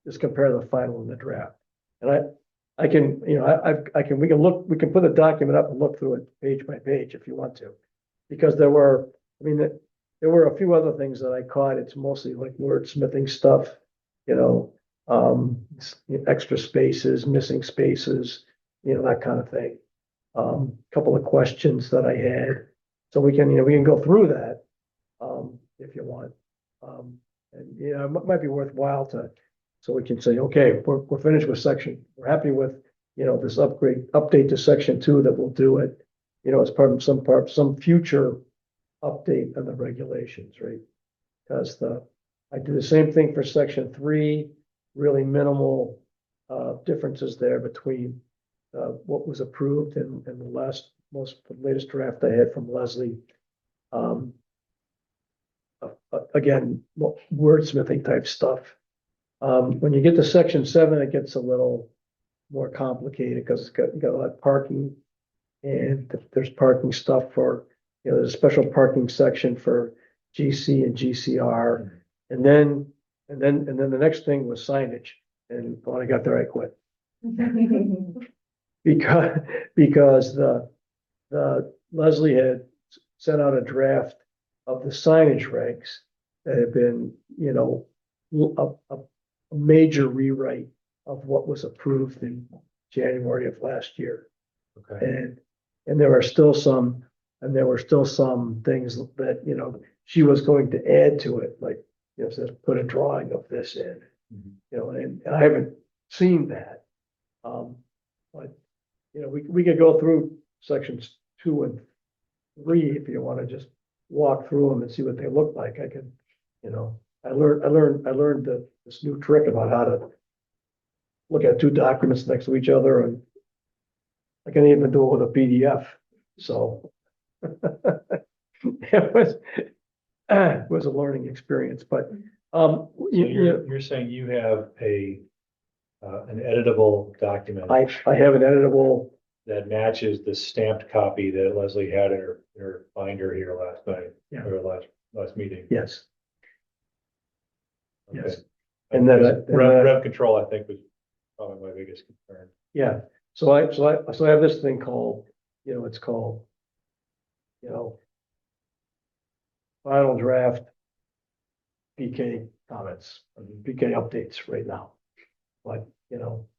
just compare the final and the draft. And I can, you know, we can put the document up and look through it page by page if you want to. Because there were a few other things that I caught. It's mostly like wordsmithing stuff, you know, extra spaces, missing spaces, you know, that kind of thing. Couple of questions that I had. So we can go through that, if you want. And, you know, it might be worthwhile so we can say, okay, we're finished with section, we're happy with, you know, this update to section 2 that will do it, you know, as part of some future update on the regulations, right? Because I do the same thing for section 3, really minimal differences there between what was approved and the latest draft I had from Leslie. Again, wordsmithing type stuff. When you get to section 7, it gets a little more complicated because you got a lot of parking, and there's parking stuff for, you know, there's a special parking section for GC and GCR, and then the next thing was signage. And when I got there, I quit because the Leslie had sent out a draft of the signage regs that had been, you know, a major rewrite of what was approved in January of last year. okay. And there were still some things that, you know, she was going to add to it, like, you know, says put a drawing of this in, you know, and I haven't seen that. But, you know, we could go through sections 2 and 3 if you want to just walk through them and see what they look like. I can, you know, I learned this new trick about how to look at 2 documents next to each other, and I can even do it with a PDF. So it was a learning experience, but So you're saying you have a an editable document I have an editable, that matches the stamped copy that Leslie had in her binder here last night, Yeah. or last meeting. yes, Okay. yes. And then I- Because and then I- rev control, I think, was probably my biggest concern. yeah. So I have this thing called, it's called, final draft PK comments, PK updates right now. But,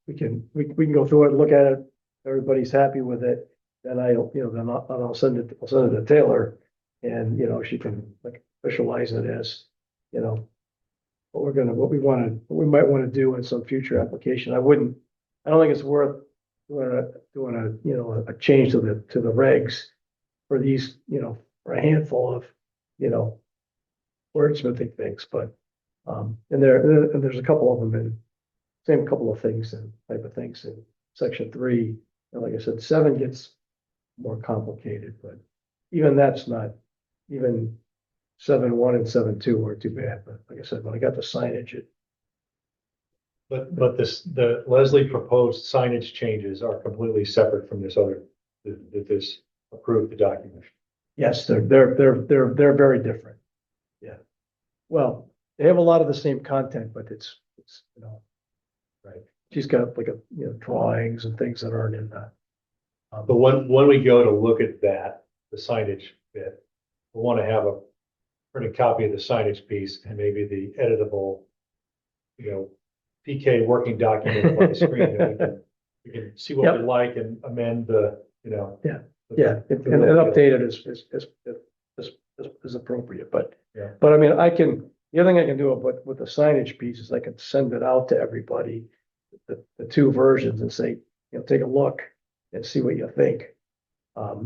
we can go through it, look at it, everybody's happy with it, then I'll send it to Taylor. And, she can like visualize it as, what we might want to do in some future application. I don't think it's worth doing a change to the regs for these, for a handful of, wordsmithing things, but, and there's a couple of them in, same couple of things and type of things in section 3. And like I said, 7 gets more complicated, but even that's not, even 7.1 and 7.2 weren't too bad, but like I said, when I got the signage, But the Leslie proposed signage changes are completely separate from this other, this approved document. yes, they're very different. Yeah. Well, they have a lot of the same content, but it's, Right. she's got like drawings and things that aren't in that. But when we go to look at that, the signage bit, we want to have a printed copy of the signage piece and maybe the editable, PK working document on the screen that we can see what we like and amend the. Yeah, the and look. update it as appropriate, but. Yeah. But I mean, the other thing I can do with the signage piece is I can send it out to everybody, the 2 versions and say, take a look and see what you think. But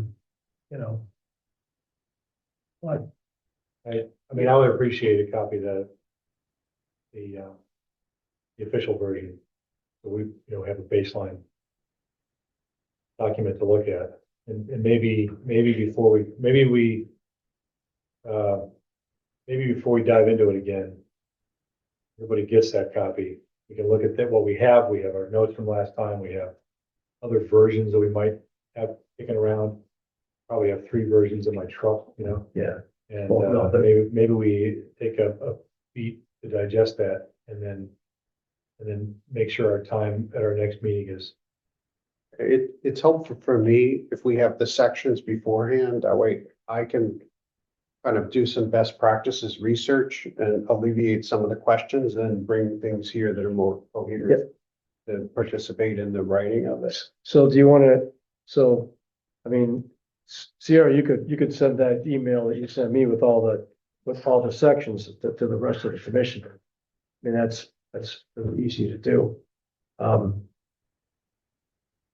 I mean, I would appreciate a copy of the official version. So we, have a baseline document to look at. And maybe before we dive into it again, everybody gets that copy. We can look at what we have. We have our notes from last time. We have other versions that we might have kicking around. Probably have 3 versions in my truck, yeah, and Well, no, maybe we take a beat to digest that and then make sure our time at our next meeting is. It's helpful for me if we have the sections beforehand, that way I can kind of do some best practices research and alleviate some of the questions and bring things here that are more coherent to participate in the writing of this. so do you want to, I mean, Sierra, you could send that email that you sent me with all the sections to the rest of the commission. I mean, that's really easy to do.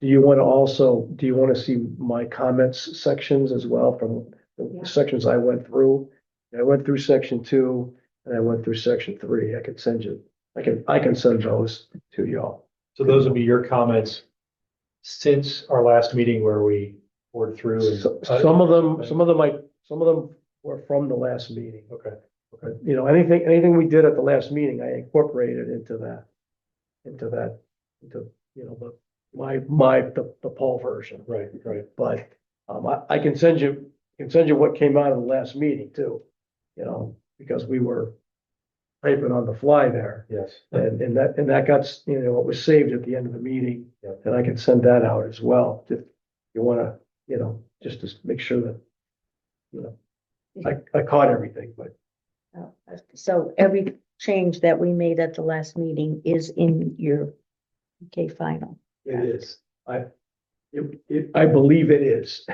Do you want to see my comments sections as well from the sections I went through? I went through section 2 and I went through section 3. I can send you, I can send those to y'all. So those will be your comments since our last meeting where we poured through. And, Some of them were from the last meeting. Okay. But, anything we did at the last meeting, I incorporated into the poll version. Right. But, I can send you what came out of the last meeting too, because we were typing on the fly there. Yes. And that got, it was saved at the end of the meeting. Yeah. And I can send that out as well, if you wanna, just to make sure that, I caught everything, but So every change that we made at the last meeting is in your PK final. it is. I believe it is.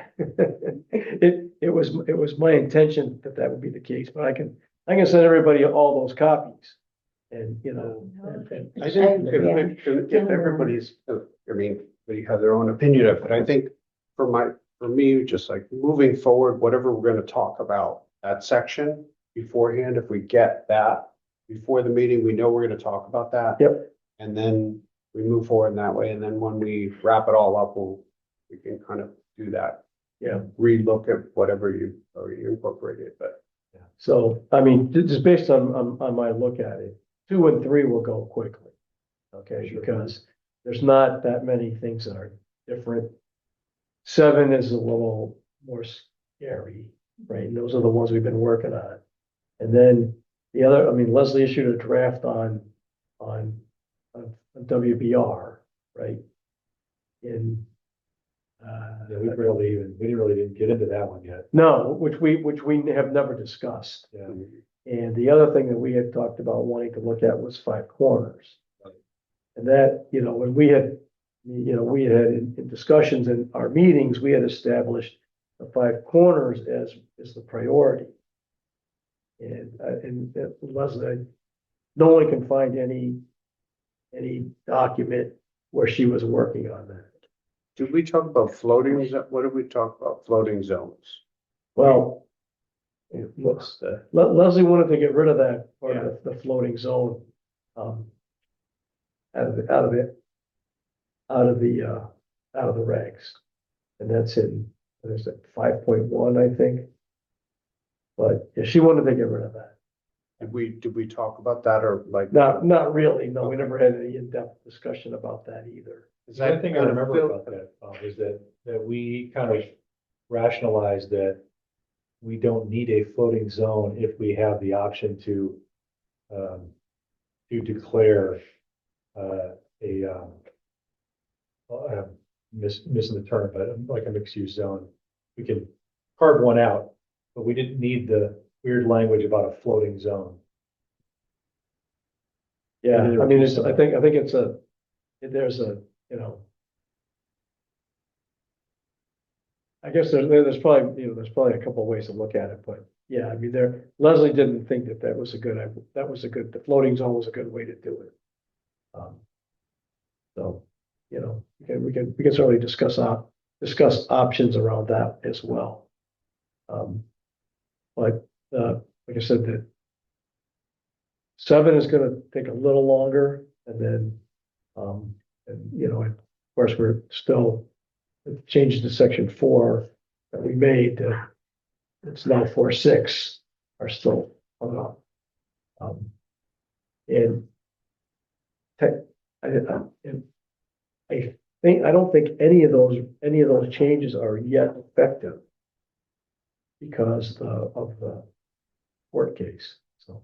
It was my intention that would be the case, but I can send everybody all those copies. And, I think if everybody's, I mean, they have their own opinion of it, I think for me, just like moving forward, whatever we're gonna talk about, that section beforehand, if we get that before the meeting, we know we're gonna talk about that. Yep. And then we move forward in that way, and then when we wrap it all up, we can kind of do that. Yeah. Relook at whatever you already incorporated, but. so, I mean, just based on my look at it, 2 and 3 will go quickly. Okay, Sure. because there's not that many things that are different. 7 is a little more scary, right? And those are the ones we've been working on. And then the other, I mean, Leslie issued a draft on WBR, right? In, Yeah, we didn't really get into that one yet. no, which we have never discussed. Yeah. And the other thing that we had talked about wanting to look at was 5 corners. Right. And that, when we had in discussions in our meetings, we had established the 5 corners as the priority. And Leslie, no one can find any document where she was working on that. Did we talk about floating, what did we talk about, floating zones? Well, Leslie wanted to get rid of that, or the floating zone, out of the regs. And that's in, what is it, 5.1, I think. But yeah, she wanted to get rid of that. Did we talk about that or like? Not really, no, we never had any in-depth discussion about that either. The only thing I remember about that, is that we kind of rationalized that we don't need a floating zone if we have the option to declare, missing the term, but like a mixed use zone. We can carve one out, but we didn't need the weird language about a floating zone. Yeah, Maybe I mean, there's I think there's a, I guess there's probably a couple of ways to look at it, but yeah, I mean, Leslie didn't think that was the floating zone was a good way to do it. So, we can certainly discuss options around that as well. But, like I said, that 7 is gonna take a little longer, and then, of course, we're still changes to section 4 that we made, it's now 4.6 are still hung up. And I don't think any of those changes are yet effective because of the court case, so.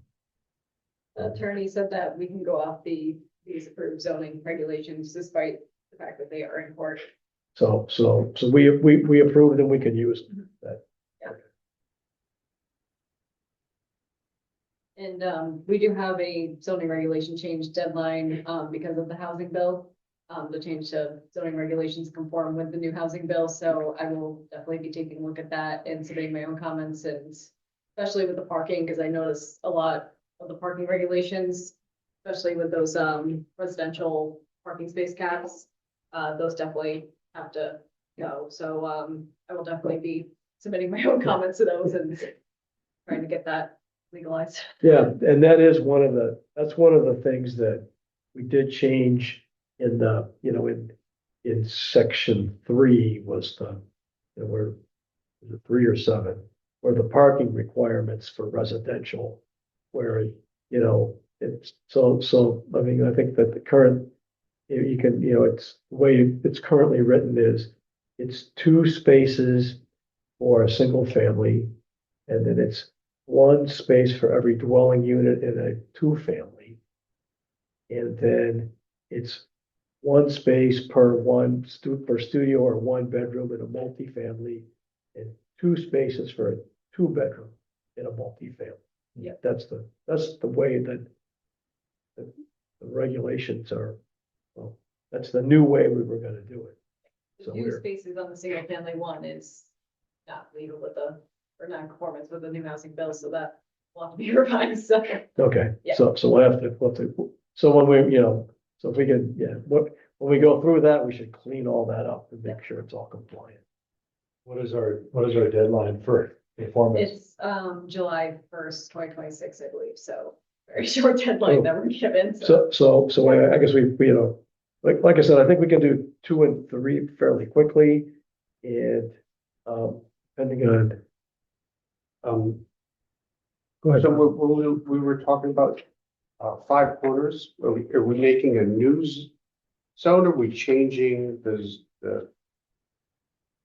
The attorney said that we can go off these approved zoning regulations despite the fact that they are in court. So we approved and we can use that. And we do have a zoning regulation change deadline because of the housing bill. The change to zoning regulations conform with the new housing bill, so I will definitely be taking a look at that and submitting my own comments, and especially with the parking, because I noticed a lot of the parking regulations, especially with those residential parking space caps, those definitely have to go. So I will definitely be submitting my own comments to those and trying to get that legalized. Yeah, and that's one of the things that we did change in the, in section 3 was where, was it 3 or 7, where the parking requirements for residential, where, it's so, I mean, I think that the current, you can, it's the way it's currently written is it's 2 spaces for a single family, and then it's 1 space for every dwelling unit in a 2-family. And then it's 1 space per studio or 1 bedroom in a multifamily, and 2 spaces for a 2-bedroom in a multifamily. Yeah. That's the way that the regulations are, well, that's the new way we were gonna do it. The So 2 we're, spaces on the single family one is not legal with or non-conformance with the new housing bill, so that will have to be revised, so. okay, Yeah. so we'll have to, so when we, so if we can, when we go through that, we should clean all that up and make sure it's all compliant. What is our deadline for performance? It's July 1st, 2026, I believe, so very short deadline that we're given, so. So I guess we, like I said, I think we can do 2 and 3 fairly quickly, and, depending on, go ahead. So we were talking about Five Corners, are we making a news zone? Are we changing the?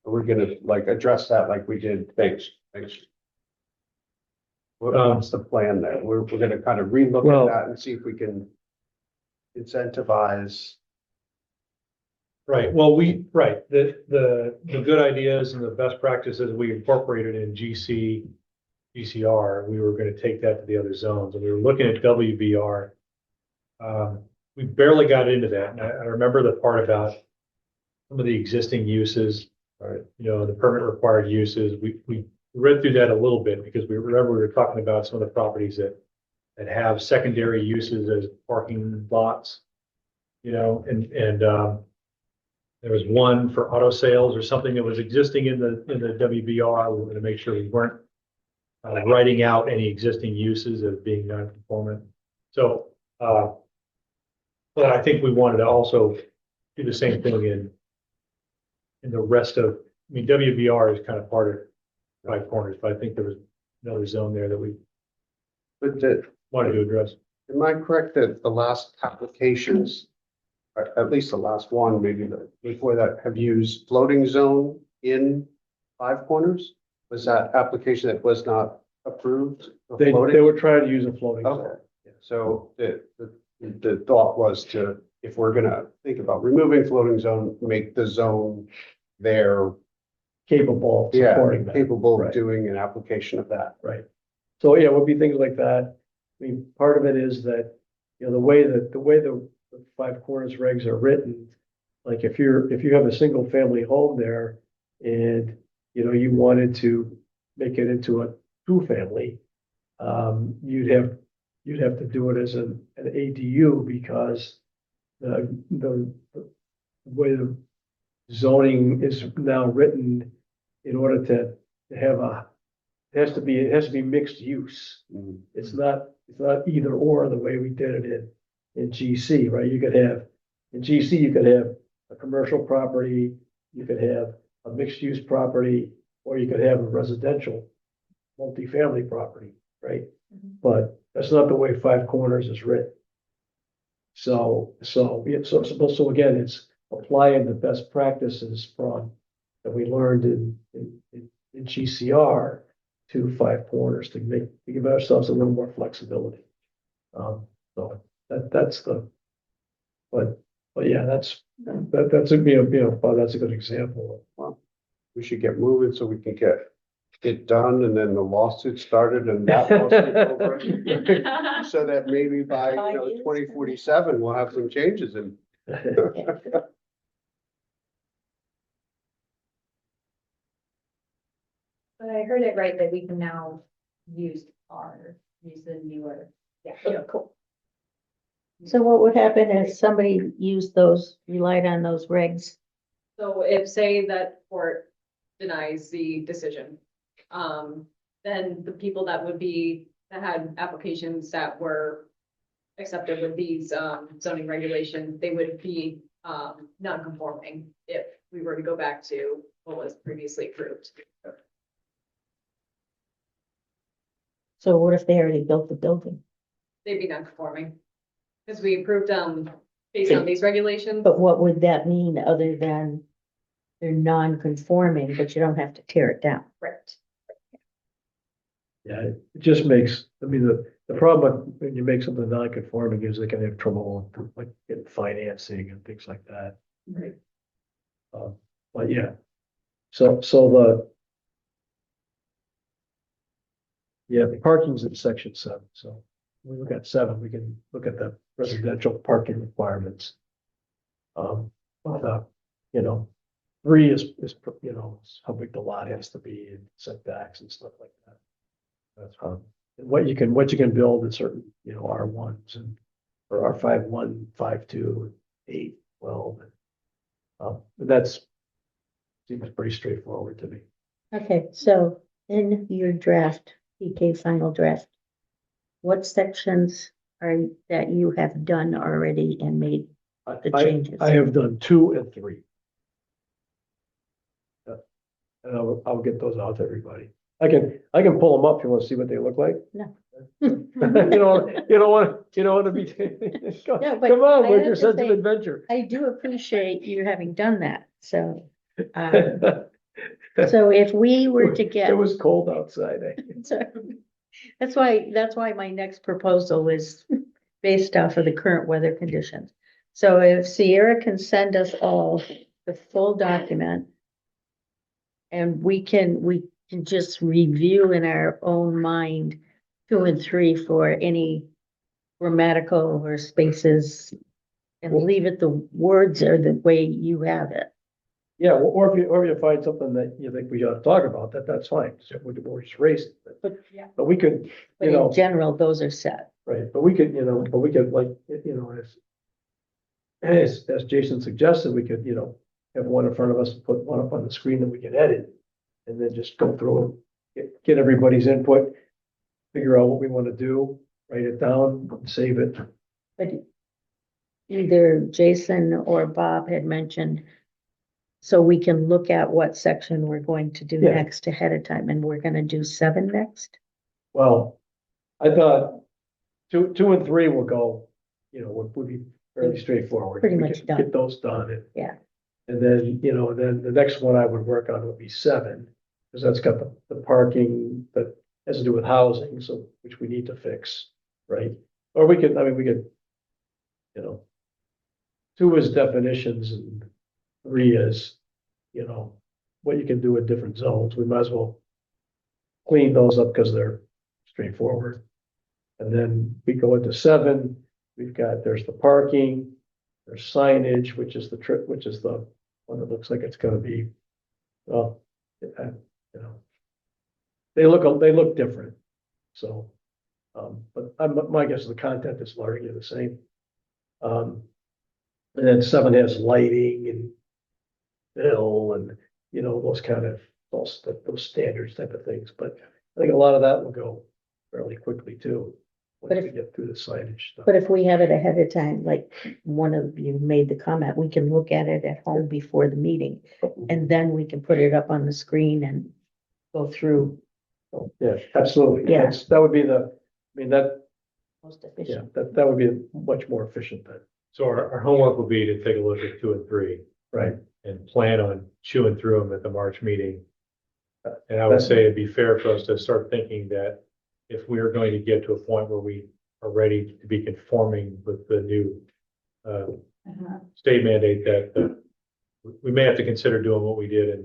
Are we gonna like address that like we did? Thanks. What's the plan there? We're gonna kind of relook Well- at that and see if we can incentivize. Right, well, the good ideas and the best practices we incorporated in GCR, we were gonna take that to the other zones, and we were looking at WVR. We barely got into that, and I remember the part about some of the existing uses, the permit required uses, we read through that a little bit, because we were talking about some of the properties that have secondary uses as parking lots, and there was one for auto sales or something that was existing in the WBR. We were going to make sure we weren't writing out any existing uses as being non-conformant. So, but I think we wanted to also do the same thing in the rest of, I mean, WBR is kind of part of Five Corners, but I think there was another zone there that we But wanted to address. am I correct that the last applications, at least the last one, maybe before that, have used floating zone in Five Corners? Was that application that was not approved? of They floating? were trying to use a floating Okay, zone. so the thought was to, if we're gonna think about removing floating zone, make the zone there, Capable of yeah, supporting that. capable of Right. doing an application of that. Right. So, yeah, it would be things like that. I mean, part of it is that, the way the Five Corners regs are written, like if you have a single family home there and, you wanted to make it into a two-family, you'd have to do it as an ADU because the way the zoning is now written, in order to have it has to be mixed use. Mhm. It's not either or the way we did it in GC, right? In GC, you could have a commercial property, you could have a mixed use property, or you could have a residential multifamily property, right? But that's not the way Five Corners is written. So again, it's applying the best practices that we learned in GCR to Five Corners to give ourselves a little more flexibility. So that's but yeah, that's a, that's a good example. We should get moving so we can get it done and then the lawsuit started and that lawsuit over. So that maybe by, 2047, we'll have some changes in. But I heard it right that we can now use the newer, cool. So what would happen if somebody relied on those regs? So if, say that court denies the decision, then the people that had applications that were accepted with these, zoning regulations, they would be, non-conforming if we were to go back to what was previously approved. So what if they already built the building? They'd be non-conforming. Because we approved, based on these regulations. But what would that mean other than they're non-conforming, but you don't have to tear it down? Right. Yeah, it just makes, the problem when you make something non-conforming is they can have trouble like getting financing and things like that. Right. But yeah, the parking's in section 7, so when we look at 7, we can look at the residential parking requirements. But, 3 is how big the lot has to be and setbacks and stuff like that. That's and what you can build in certain, R1s or R51, 52, 8, 12. And that's seems pretty straightforward to me. Okay, so in your draft, PK final draft, what sections that you have done already and made the changes? I have done 2 and 3. And I'll get those out to everybody. I can pull them up if you want to see what they look like. No. You don't want to be. No, but Come on, I where's have your to sense of say- adventure? I do appreciate you having done that, so. So if we were to get. It was cold outside. So, that's why my next proposal is based off of the current weather conditions. So if Sierra can send us all the full document. And we can just review in our own mind 2 and 3 for any grammatical or spaces. And leave it, the words are the way you have it. Yeah, or if you find something that you think we ought to talk about, that's fine. So we'll just raise it. But we could, But you know, in general, those are set. right, but we could, like, as Jason suggested, we could, have one in front of us, put one up on the screen that we can edit. And then just go through, get everybody's input, figure out what we want to do, write it down, save it. But either Jason or Bob had mentioned, so we can look at what section we're going to do Yeah. next ahead of time, and we're gonna do 7 next. Well, I thought 2 and 3 will go, would be fairly straightforward. Pretty We much could done. Get those done. Yeah. And then, then the next one I would work on would be 7, because that's got the parking that has to do with housing, so, which we need to fix, right? Or we could, 2 is definitions and 3 is, what you can do in different zones. We might as well clean those up because they're straightforward. And then we go into 7, there's the parking, there's signage, which is the one that looks like it's gonna be, well, they look different. So, but my guess is the content is largely the same. And then 7 has lighting and bill and, those kind of, those standards type of things. But I think a lot of that will go fairly quickly too, But once if- we get through the signage stuff. But if we have it ahead of time, like one of you made the comment, we can look at it at home before the meeting. And then we can put it up on the screen and go through Yeah, absolutely. Yeah. That would be most yeah, efficient. that would be much more efficient then, So our homework will be to take a look at 2 and 3 right? and plan on chewing through them at the March meeting. And I would say it'd be fair for us to start thinking that if we are going to get to a point where we are ready to be conforming with the new state mandate, that we may have to consider doing what we did in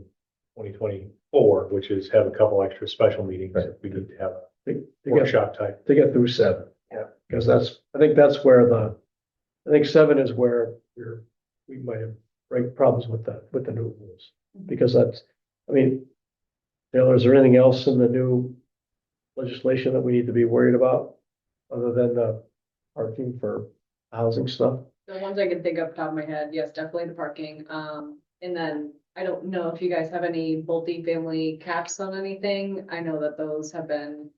2024, which is have a couple extra special meetings if we need to have a To get, workshop type. to get through 7, yeah, because I think that's where I think 7 is where we might have problems with the new rules. Because Taylor, is there anything else in the new legislation that we need to be worried about? Other than the parking for housing stuff? The ones I can think of top of my head, yes, definitely the parking. And then I don't know if you guys have any multi-family caps on anything. I know that those have been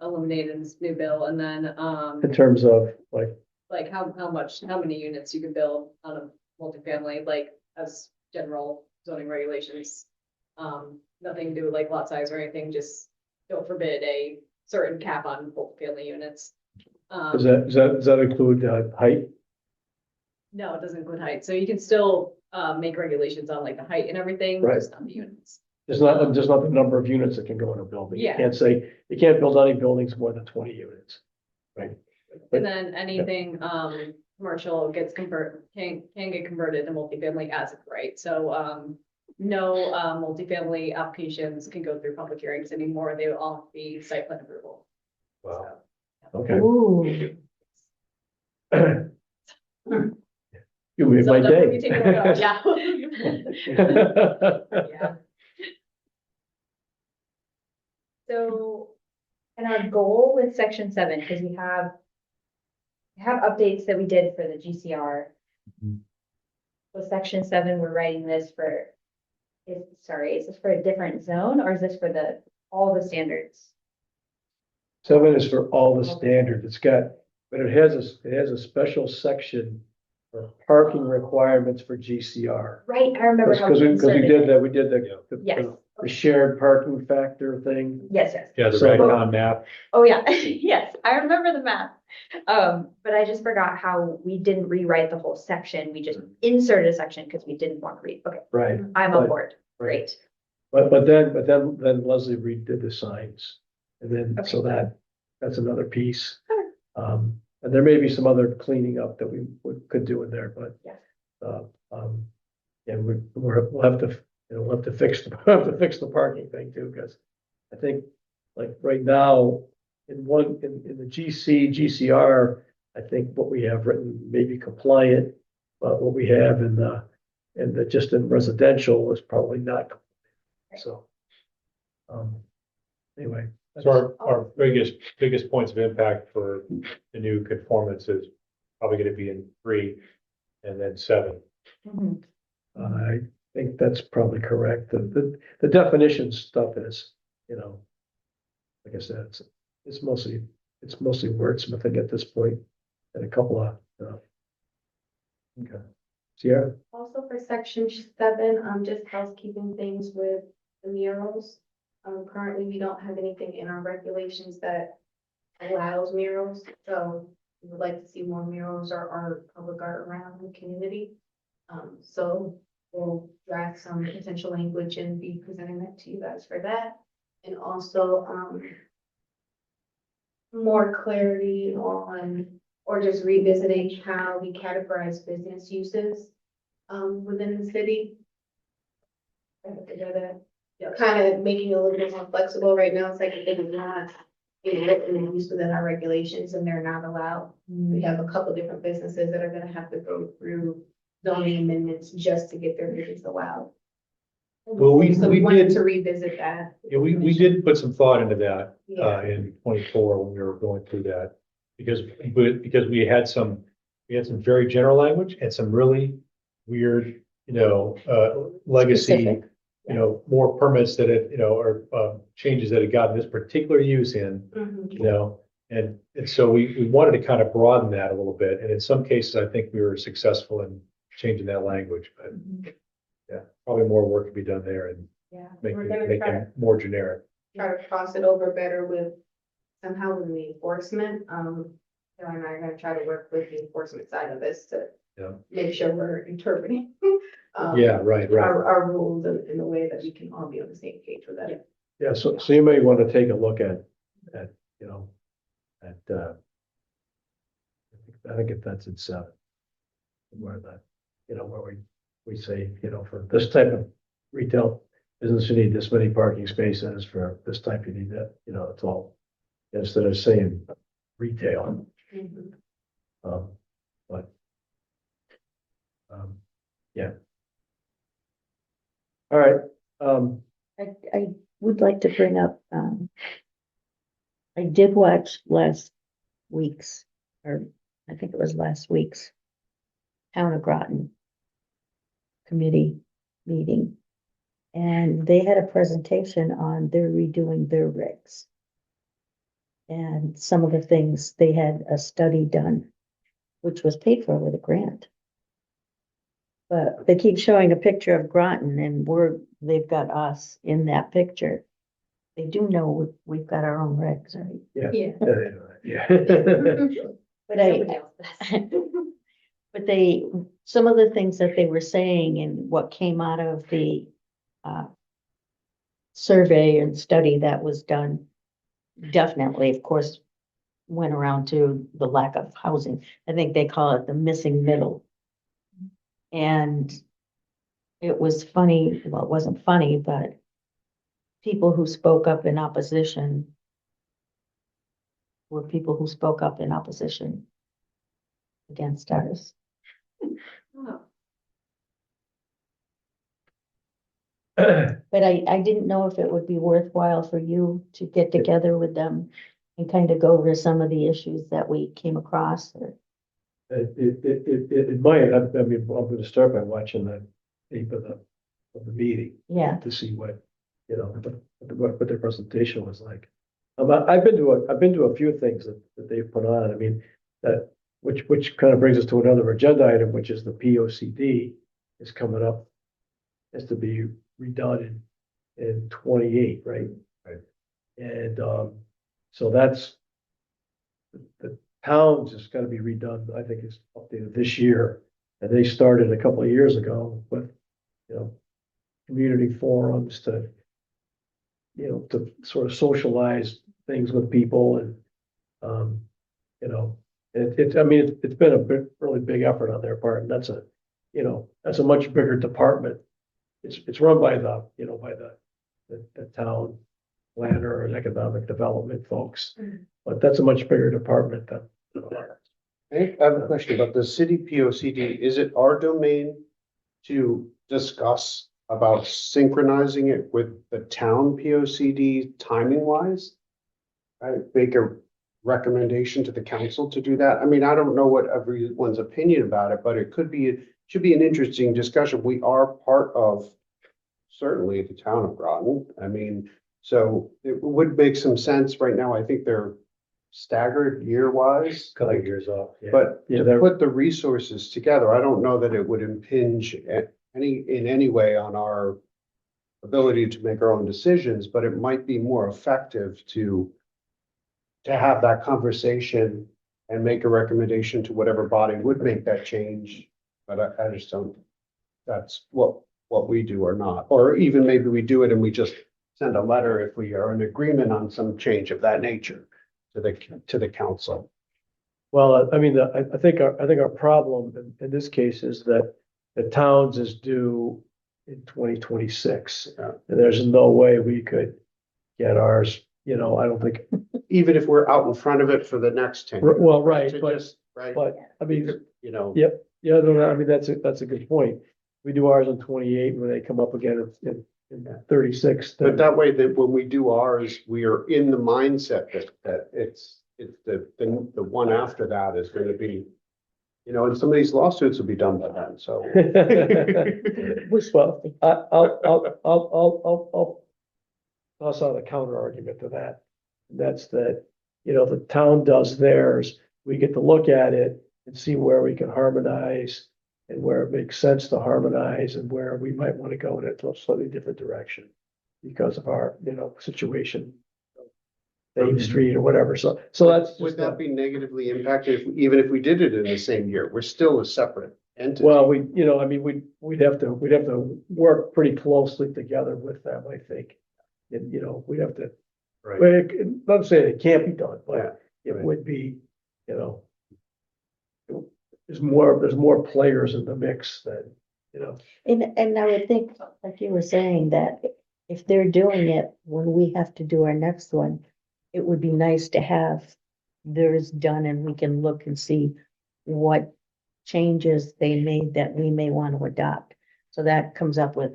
eliminated in this new bill. And then, In terms of like how many units you can build on a multifamily, like as general zoning regulations. Nothing to do with like lot size or anything, just don't forbid a certain cap on multifamily units. does that include height? No, it doesn't include height, so you can still make regulations on like the height and everything, Right. just not the units. There's not the number of units that can go in a building. Yeah. You can't say, you can't build any buildings more than 20 units, right? And then anything commercial gets can get converted to multifamily as of right, so no multifamily applications can go through public hearings anymore, they will all be site plan approval. Wow. Okay. Ooh, You made So my definitely day. take a look at it, yeah. So, and our goal with section 7, because we have updates that we did for the GCR. Mhm. With section 7, we're writing this is this for a different zone or is this for all the standards? 7 is for all the standards. But it has a special section for parking requirements for GCR. Right, I remember how Because we inserted did it. that, we did the Yes. the shared parking factor thing. Yes, yes. Yeah, the So- Ragcon map. Oh, yeah, yes, I remember the map. But I just forgot how we didn't rewrite the whole section. We just inserted a section because we didn't want to read. Okay, Right. I'm on But- board. Great. But then Leslie redid the signs. And then, so that's another piece. Sure. And there may be some other cleaning up that we could do in there, but. Yeah. Yeah, we'll have to, we'll have to fix, we'll have to fix the parking thing too, because I think, like, right now, in the GCR, I think what we have written may be compliant, but what we have just in residential is probably not. So. Anyway. So our biggest points of impact for the new conformance is probably gonna be in 3 and then 7. Mhm. I think that's probably correct. The definition stuff is, like I said, it's mostly wordsmithing at this point, and a couple of, okay. Sierra? Also for section 7, just housekeeping things with the murals. Currently, we don't have anything in our regulations that allows murals, so we would like to see more murals or public art around the community. So we'll draft some potential language and be presenting that to you guys for that. And also, more clarity on, or just revisiting how we categorize business uses, within the city. Kind of making it a little bit more flexible. Right now, it's like if they do not be written and used within our regulations and they're not allowed. We have a couple different businesses that are gonna have to go through zoning amendments just to get their business allowed. Well, we wanted did- to revisit that. Yeah, we did put some thought into that, Yeah. in 24 when we were going through that. Because we had some very general language and some really weird, legacy, Specific. more permits that or changes that had gotten this particular use in, Mhm. and so we wanted to kind of broaden that a little bit. And in some cases, I think we were successful in changing that language, but yeah, probably more work to be done there and Yeah. make We're gonna it try more generic. to cross it over better with somehow with the enforcement. Sarah and I are gonna try to work with the enforcement side of this to Yeah. make sure we're interpreting. Yeah, right. Our rules in a way that we can all be on the same page with that. Yeah, so you may want to take a look at, you know, I think if that's at 7. Where where we say, for this type of retail business, you need this many parking spaces, for this type, you need that, it's all, instead of saying retail. Mhm. But, yeah. All right, I would like to bring up, I did watch last week's, or I think it was last week's Town of Groton committee meeting. And they had a presentation on they're redoing their regs. And some of the things, they had a study done, which was paid for with a grant. But they keep showing a picture of Groton and they've got us in that picture. They do know we've got our own regs, right? yeah. Yeah. Yeah. But Nobody else does. but some of the things that they were saying and what came out of the survey and study that was done, definitely, of course, went around to the lack of housing. I think they call it the missing middle. And it was funny, well, it wasn't funny, but people who spoke up in opposition were people who spoke up in opposition against ours. Oh, But I didn't know if it would be worthwhile for you to get together with them and kind of go over some of the issues that we came across, or, It might, I mean, I'm gonna start by watching the tape of the meeting yeah. to see what their presentation was like. I've been to a few things that they've put on, I mean, which kind of brings us to another agenda item, which is the POCD is coming up. Has to be redone in 28, right? Right. And, so that's, the town's just gotta be redone, I think it's updated this year. And they started a couple of years ago with, you know, community forums to, you know, to sort of socialize things with people and, you know, I mean, it's been a really big effort on their part, and that's a, you know, that's a much bigger department. It's run by the, you know, by the town planner and economic development folks, but that's a much bigger department than. I have a question about the city P O C D. Is it our domain to discuss about synchronizing it with the town P O C D timing wise? I make a recommendation to the council to do that. I mean, I don't know what everyone's opinion about it, but it should be an interesting discussion. We are part of certainly the town of Groton. I mean, so it would make some sense right now. I think they're staggered year wise. Couple of years off. Yeah. But Yeah, to they're- put the resources together, I don't know that it would impinge in any way on our ability to make our own decisions, but it might be more effective to have that conversation and make a recommendation to whatever body would make that change. But I just don't, that's what we do or not, or even maybe we do it and we just send a letter if we are in agreement on some change of that nature to the council. Well, I mean, I think our problem in this case is that the towns is due in 2026. Yeah. And there's no way we could get ours, you know, I don't think, Even if we're out in front of it for the next 10 years. well, right, To but, just, right, I mean, you know. yeah, yeah, no, I mean, that's a good point. We do ours in 28, when they come up again in 36. But that way that when we do ours, we are in the mindset that it's the one after that is gonna be, you know, and some of these lawsuits will be done by then, so. Well, I'll toss out a counter argument to that. That's that, you know, the town does theirs, we get to look at it and see where we can harmonize and where it makes sense to harmonize and where we might want to go in a slightly different direction because of our, you know, situation. Main Street or whatever, so that's. Would that be negatively impacted even if we did it in the same year? We're still a separate entity. Well, you know, I mean, we'd have to work pretty closely together with them, I think. And, you know, we'd have to, Right. well, not saying it can't be done, Yeah, but it right. would be, you know. There's more players in the mix than, you know. And I would think, like you were saying, that if they're doing it when we have to do our next one, it would be nice to have theirs done and we can look and see what changes they made that we may want to adopt. So that comes up with,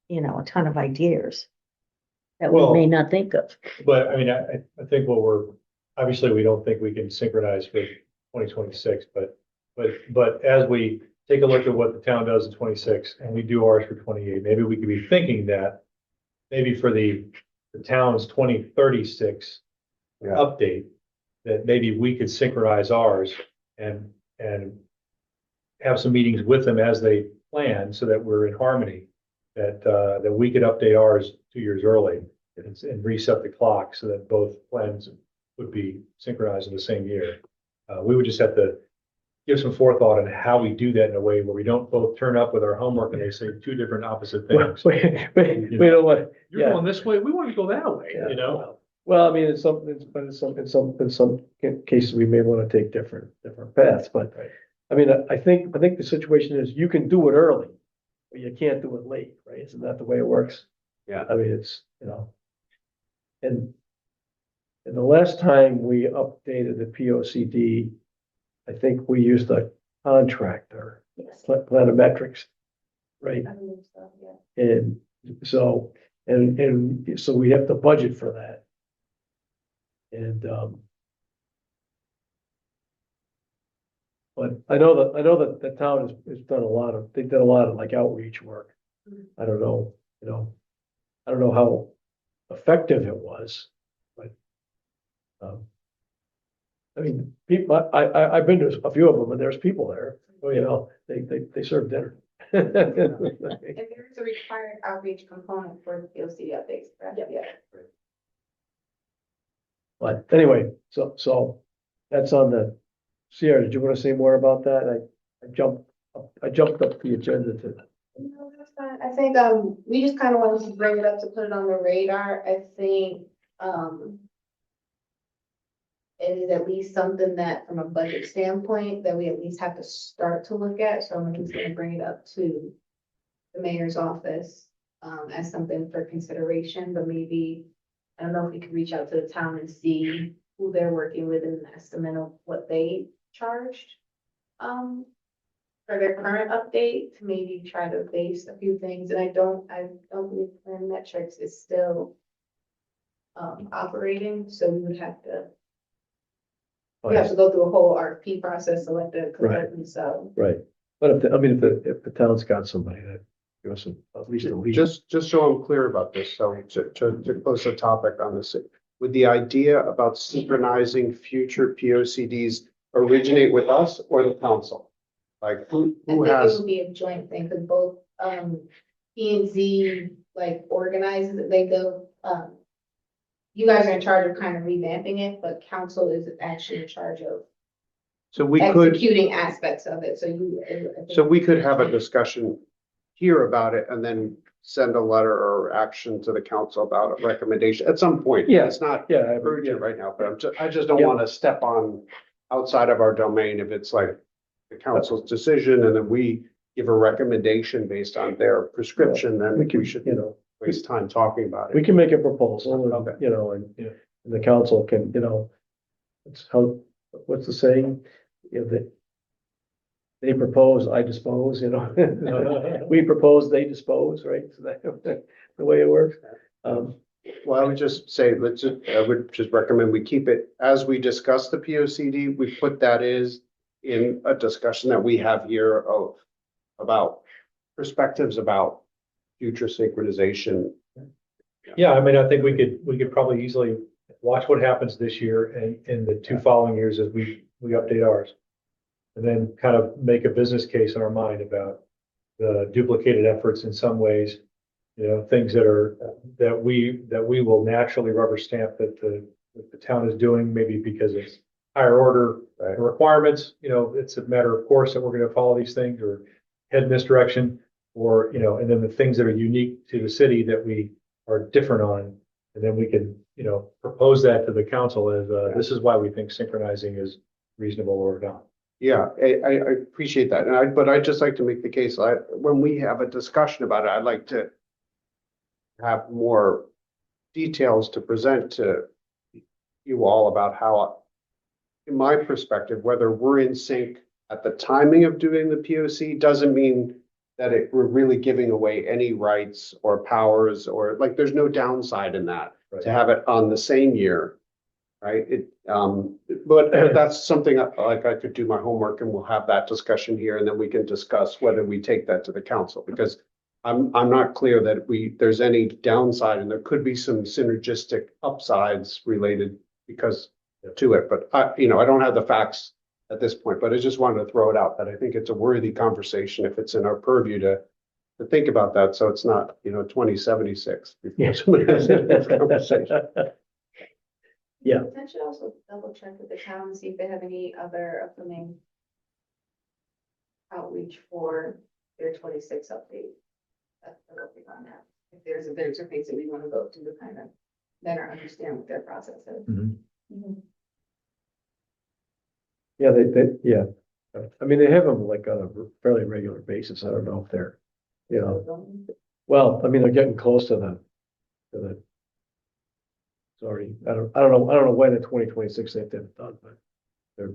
you know, a ton of ideas that we Well- may not think of. But I mean, I think obviously, we don't think we can synchronize with 2026, but as we take a look at what the town does in 26 and we do ours for 28, maybe we could be thinking that maybe for the town's 2036 Yeah. update, that maybe we could synchronize ours and have some meetings with them as they plan so that we're in harmony, that we could update ours 2 years early and reset the clock so that both plans would be synchronized in the same year. We would just have to give some forethought on how we do that in a way where we don't both turn up with our homework and they say two different opposite things. We don't want, You're yeah. going this way, we want to go that way, you know? Well, I mean, in some cases, we may want to take different paths, but Right. I mean, I think the situation is you can do it early, but you can't do it late, right? Isn't that the way it works? Yeah. I mean, it's, you know. And the last time we updated the P O C D, I think we used a contractor, Yes. Planometrics, right? I believe so, yeah. And so, and so we have to budget for that. And, but I know that the town has done they've done a lot of like outreach work. I don't know, you know, I don't know how effective it was, but, I mean, people, I've been to a few of them and there's people there, you know, they serve dinner. If there is a required outreach component for the POC updates, correct? Yeah. But anyway, so that's on the, Sierra, did you want to say more about that? I jumped up the agenda to. No, that's fine. I think, we just kind of wanted to bring it up to put it on the radar. I think, it is at least something that from a budget standpoint, that we at least have to start to look at. So I'm just gonna bring it up to the mayor's office, as something for consideration, but maybe, I don't know if we could reach out to the town and see who they're working with and an estimate of what they charged, for their current update, to maybe try to base a few things. And I don't believe Plan Metrics is still operating, so we would have to, we have to go through a whole RFP process, select a consultant, so. Right, but if the town's got somebody that give us at least a lead. Just so I'm clear about this, so to close the topic on this, would the idea about synchronizing future POCDs originate with us or the council? Like who I think it has, would be a joint thing, because both, P and Z, like, organizes it, they go, you guys are in charge of kind of revamping it, but council is actually in charge of so we could, executing aspects of it, so you. I think- so we could have a discussion here about it and then send a letter or action to the council about a recommendation at some point. Yeah. It's not Yeah, urgent right now, but I just don't Yeah. want to step on outside of our domain if it's like the council's decision and then we give a recommendation based on their prescription, then we can, we should you know, waste time talking about we it. can make a proposal, Okay. and, and the council can, it's how, what's the saying? That they propose, I dispose, we propose, they dispose, right? So that, the way it works. Well, I would just say, I would just recommend we keep it, as we discuss the POCD, we put that in a discussion that we have here about perspectives about future synchronization. Yeah, I mean, I think we could probably easily watch what happens this year and in the two following years as we update ours. And then kind of make a business case in our mind about the duplicated efforts in some ways. Things that we will naturally rubber stamp that the town is doing, maybe because it's higher order requirements. It's a matter of course that we're gonna follow these things or head in this direction. Or, and then the things that are unique to the city that we are different on. And then we can, propose that to the council as, this is why we think synchronizing is reasonable or not. Yeah, I appreciate that. But I'd just like to make the case, when we have a discussion about it, I'd like to have more details to present to you all about how, in my perspective, whether we're in sync at the timing of doing the POC doesn't mean that we're really giving away any rights or powers or like, there's no downside in that to have it on the same year. Right? But that's something like I could do my homework and we'll have that discussion here and then we can discuss whether we take that to the council because I'm not clear that there's any downside and there could be some synergistic upsides related because to it. But I don't have the facts at this point, but I just wanted to throw it out that I think it's a worthy conversation if it's in our purview to think about that. So it's not, 2076 before somebody has this conversation. Yeah. I should also double check with the town and see if they have any other upcoming outreach for their 26 update. That's what we're working on now. If there's things that we want to go to kind of better understand what their process is. Mhm. Yeah, yeah. I mean, they have them like on a fairly regular basis. I don't know if they're, well, I mean, they're getting close to the. Sorry, I don't know when in 2026 they've been done, but they're.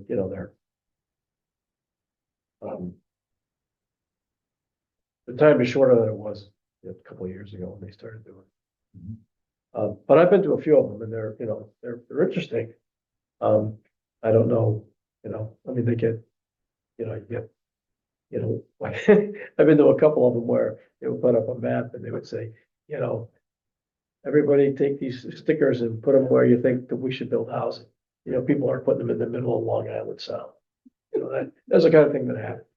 The time is shorter than it was a couple of years ago when they started doing it. But I've been to a few of them and they're interesting. I don't know, I mean, they get, like, I've been to a couple of them where they would put up a map and they would say, everybody take these stickers and put them where you think that we should build housing. People aren't putting them in the middle of Long Island Sound. That's the kind of thing that happens.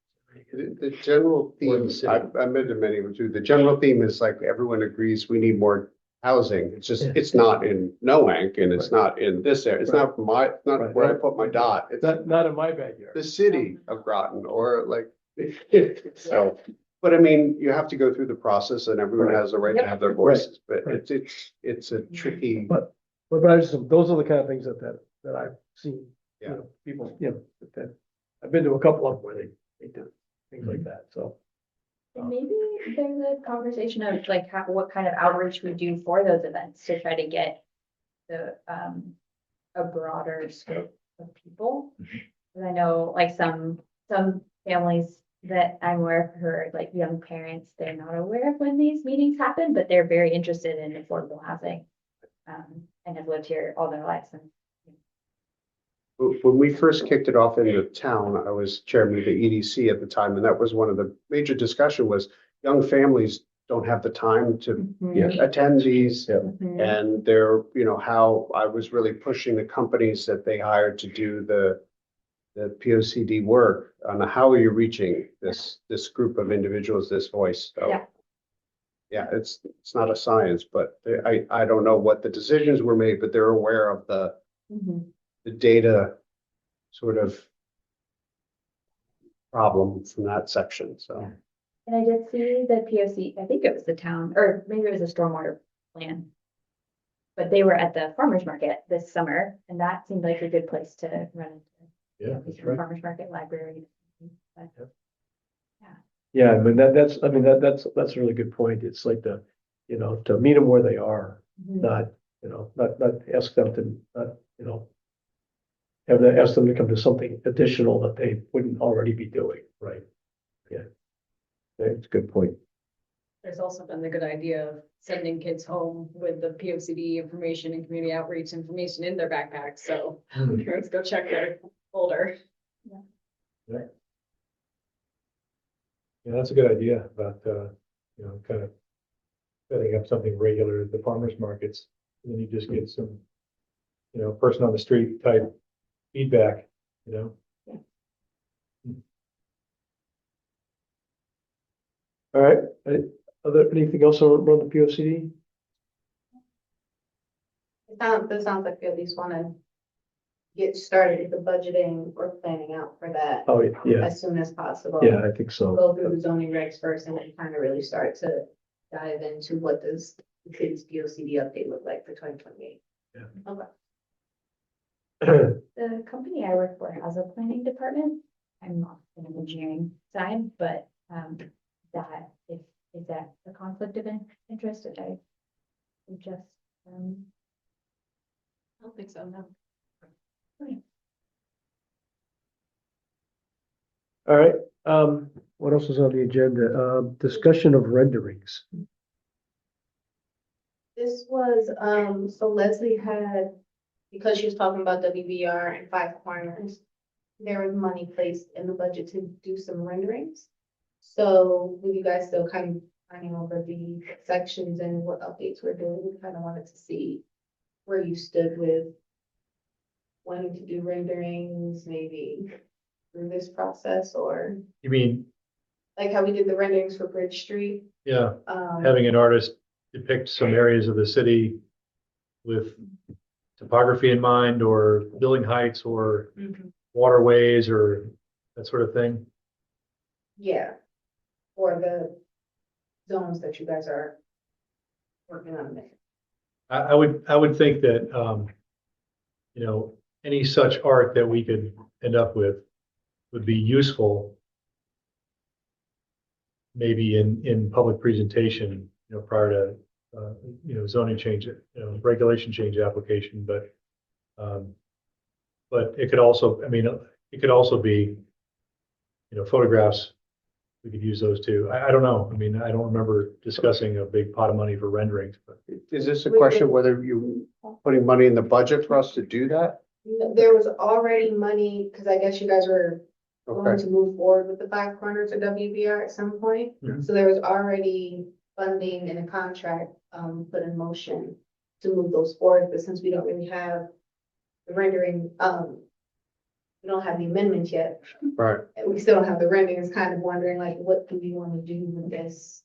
The general Or the theme, city. I've been to many of them too. The general theme is like everyone agrees we need more housing. It's just, Yeah. it's not in Noank and it's not in this area. It's Right. not my, it's not Right. where I put my dot. It's Not in my backyard. the city of Groton or like, so. But I mean, you have to go through the process and everyone Right. has the right to Yep. have their voices, but Right. it's a tricky. But I just, those are the kind of things that I've seen, you Yeah. know, people, you know, that, I've been to a couple of them where they do things like that, so. And maybe there's a conversation of like how, what kind of outreach we do for those events to try to get the, a broader scope of people. And I know like some families that I'm aware of who are like young parents, they're not aware of when these meetings happen, but they're very interested in affordable housing. And have lived here all their lives and When we first kicked it off in the town, I was chairman of the EDC at the time, and that was one of the major discussion was young families don't have the time to attend these. Mhm. And they're, you know, how I was really pushing the companies that they hired to do the POCD work on how are you reaching this group of individuals, this voice? So, Yeah. yeah, it's not a science, but I don't know what the decisions were made, but they're aware of Mhm. the data sort of problem from that section, so. And I did see the POC, I think it was the town, or maybe it was a stormwater plan. But they were at the farmer's market this summer, and that seemed like a good place to run into. Yeah, that's right. Farmer's market library. But Yeah, I mean, that's a really good point. It's like you know, to meet them where they are, Mhm. not, you know, not ask them to, not, you know, ask them to come to something additional that they wouldn't already be doing, right? Yeah. That's a good point. There's also been the good idea of sending kids home with the POCD information and community outreach information in their backpacks, so Hmm. parents go check their folder. Yeah, that's a good idea about, you know, kind of setting up something regular at the farmers markets. And then you just get some, you know, person on the street type feedback, you know? All right, anything else on the POCD? This sounds like we at least wanna get started with the budgeting or planning out for that Oh, yeah, as soon as possible. yeah, I think so. Go through the zoning regs first and then kind of really start to dive into what does the city's POCD update look like for 2028. Yeah. Okay. The company I work for has a planning department. I'm not in the engineering side, but that is that a conflict of interest that I would just I don't think so, no. All right, what else is on the agenda? Discussion of renderings. This was, so Leslie had, because she was talking about WBR and Five Corners, there was money placed in the budget to do some renderings. So with you guys still kind of running over the sections and what updates we're doing, we kind of wanted to see where you stood with wanting to do renderings, maybe through this process, or You mean, like how we did the renderings for Bridge Street. yeah, Um, having an artist depict some areas of the city with topography in mind or building heights or mhm. waterways or that sort of thing? Yeah, or the zones that you guys are working on there. I would think that, you know, any such art that we could end up with would be useful maybe in public presentation, you know, prior to, you know, zoning change, you know, regulation change application, but it could also, I mean, it could also be, you know, photographs. We could use those too. I don't know. I mean, I don't remember discussing a big pot of money for renderings, but Is this a question whether you putting money in the budget for us to do that? There was already money, because I guess you guys were going Okay, to move forward with the Five Corners or WBR at some point. Mhm. So there was already funding and a contract put in motion to move those forward, but since we don't really have the rendering we don't have the amendments yet. Right. And we still don't have the renderings, kind of wondering like, what do we want to do with this?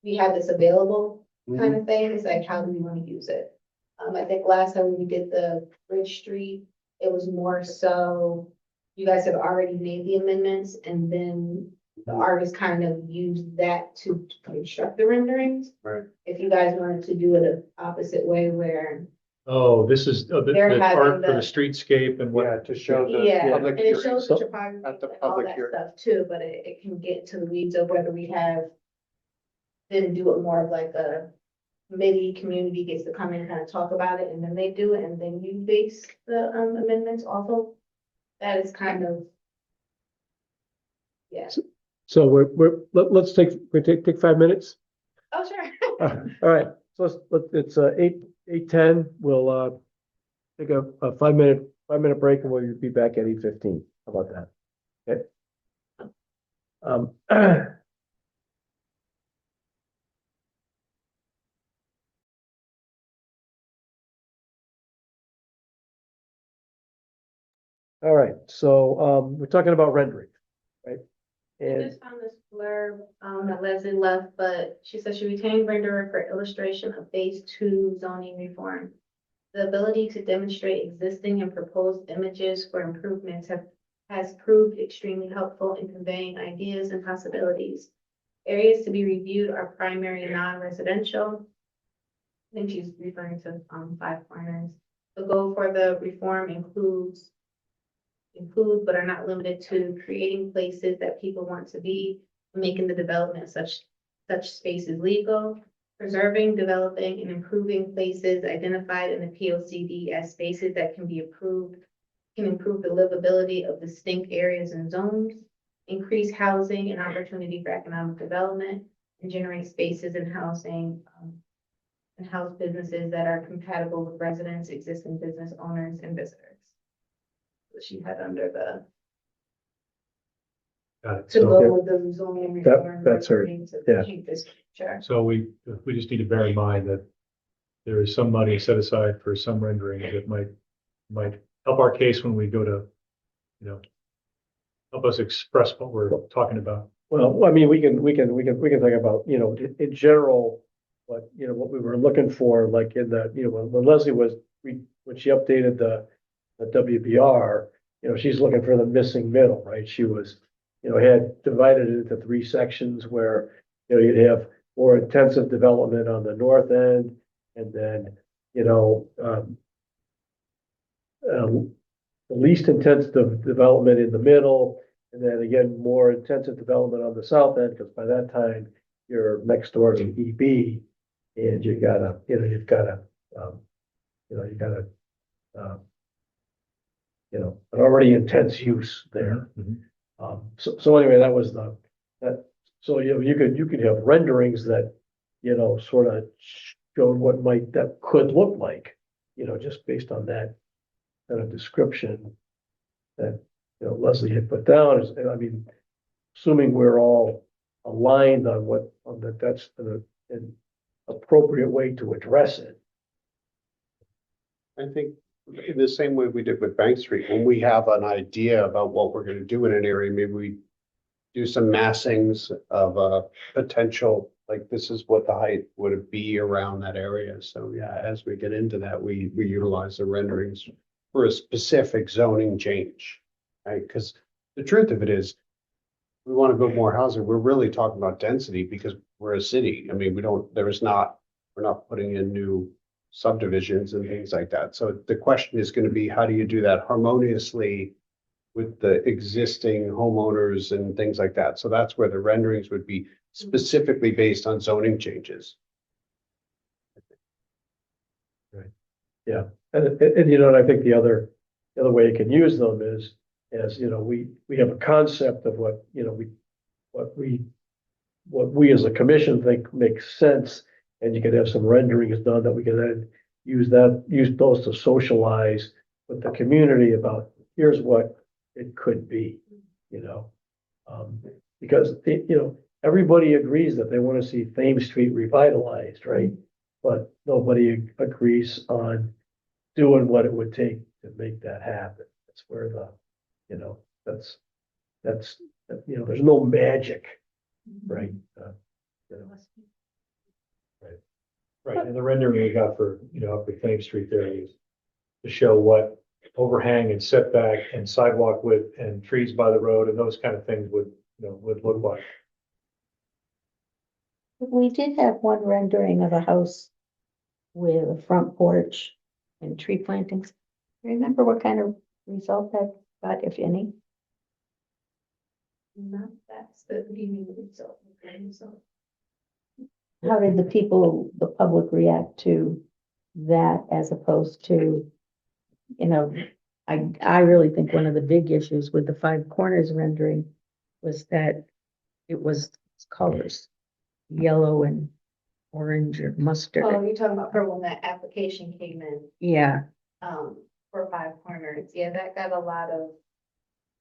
We have this available kind of thing, it's like, how do we want to use it? I think last time we did the Bridge Street, it was more so, you guys have already made the amendments and then the artist kind of used that to construct the renderings. Right. If you guys wanted to do it an opposite way where, Oh, this is, the They're having art for the the- streetscape and what, Yeah, to show the yeah, public and it shows the hearings. topography At the and all public that hearing. stuff too, but it can get to the weeds of whether we have. Then do it more of like a committee, community gets to come in and kind of talk about it, and then they do it, and then you base the amendments off of. That is kind of. Yeah, So let's take 5 minutes. oh, sure. All right, so it's 8:10. We'll take a 5 minute break and we'll be back at 8:15. How about that? Okay. All right, so we're talking about rendering, right? I And just found this blurb, that Leslie left, but she said she retained renderer for illustration of phase 2 zoning reform. The ability to demonstrate existing and proposed images for improvements has proved extremely helpful in conveying ideas and possibilities. Areas to be reviewed are primary and non-residential. I think she's referring to, Five Corners. The goal for the reform include but are not limited to creating places that people want to be, making the development of such spaces legal, preserving, developing, and improving places identified in the POCD as spaces that can improve the livability of distinct areas and zones, increase housing and opportunity for economic development, and generate spaces and housing, and house businesses that are compatible with residents, existing business owners, and visitors. So she had under the, got it. to So, go with the zoning reform. that's her, to yeah. paint this picture. so we just need to bear in mind that there is some money set aside for some rendering that might help our case when we go to, help us express what we're talking about. well, I mean, we can think about, in general, what we were looking for, like in the, when Leslie when she updated the WBR, she's looking for the missing middle, right? She was, had divided it into 3 sections where, you'd have more intensive development on the north end and then, the least intensive development in the middle, and then again, more intensive development on the south end, because by that time, you're next door to EB, and you gotta, you've gotta, an already intense use there. Mhm. So anyway, that was so you could have renderings that, sort of showed what that could look like, just based on that kind of description that, Leslie had put down. I mean, assuming we're all aligned on that's an appropriate way to address it. I think in the same way we did with Bank Street, when we have an idea about what we're gonna do in an area, maybe we do some massings of potential, like this is what the height would be around that area. So yeah, as we get into that, we utilize the renderings for a specific zoning change, right? Because the truth of it is, we want to build more housing. We're really talking about density because we're a city. I mean, we're not putting in new subdivisions and things like that. So the question is going to be, how do you do that harmoniously with the existing homeowners and things like that? So that's where the renderings would be specifically based on zoning changes. Yeah, and and I think the other way you can use them is, as we have a concept of what we as a commission think makes sense, and you could have some renderings done that we can then use those to socialize with the community about here's what it could be, because everybody agrees that they want to see Thames Street revitalized, right? But nobody agrees on doing what it would take to make that happen. That's where you know, that's, you know, there's no magic, right? You know. Right, and the rendering we got for, up at Thames Street there is to show what overhang and setback and sidewalk width and trees by the road and those kind of things would look like. We did have one rendering of a house with a front porch and tree plantings. Remember what kind of result that got, if any? No, that's the, what do you mean the result? Okay, so How did the public react to that as opposed to, I really think one of the big issues with the Five Corners rendering was that it was colors, yellow and orange or Oh, mustard. you're talking about her when that application came in, Yeah, for Five Corners. Yeah, that got a lot of,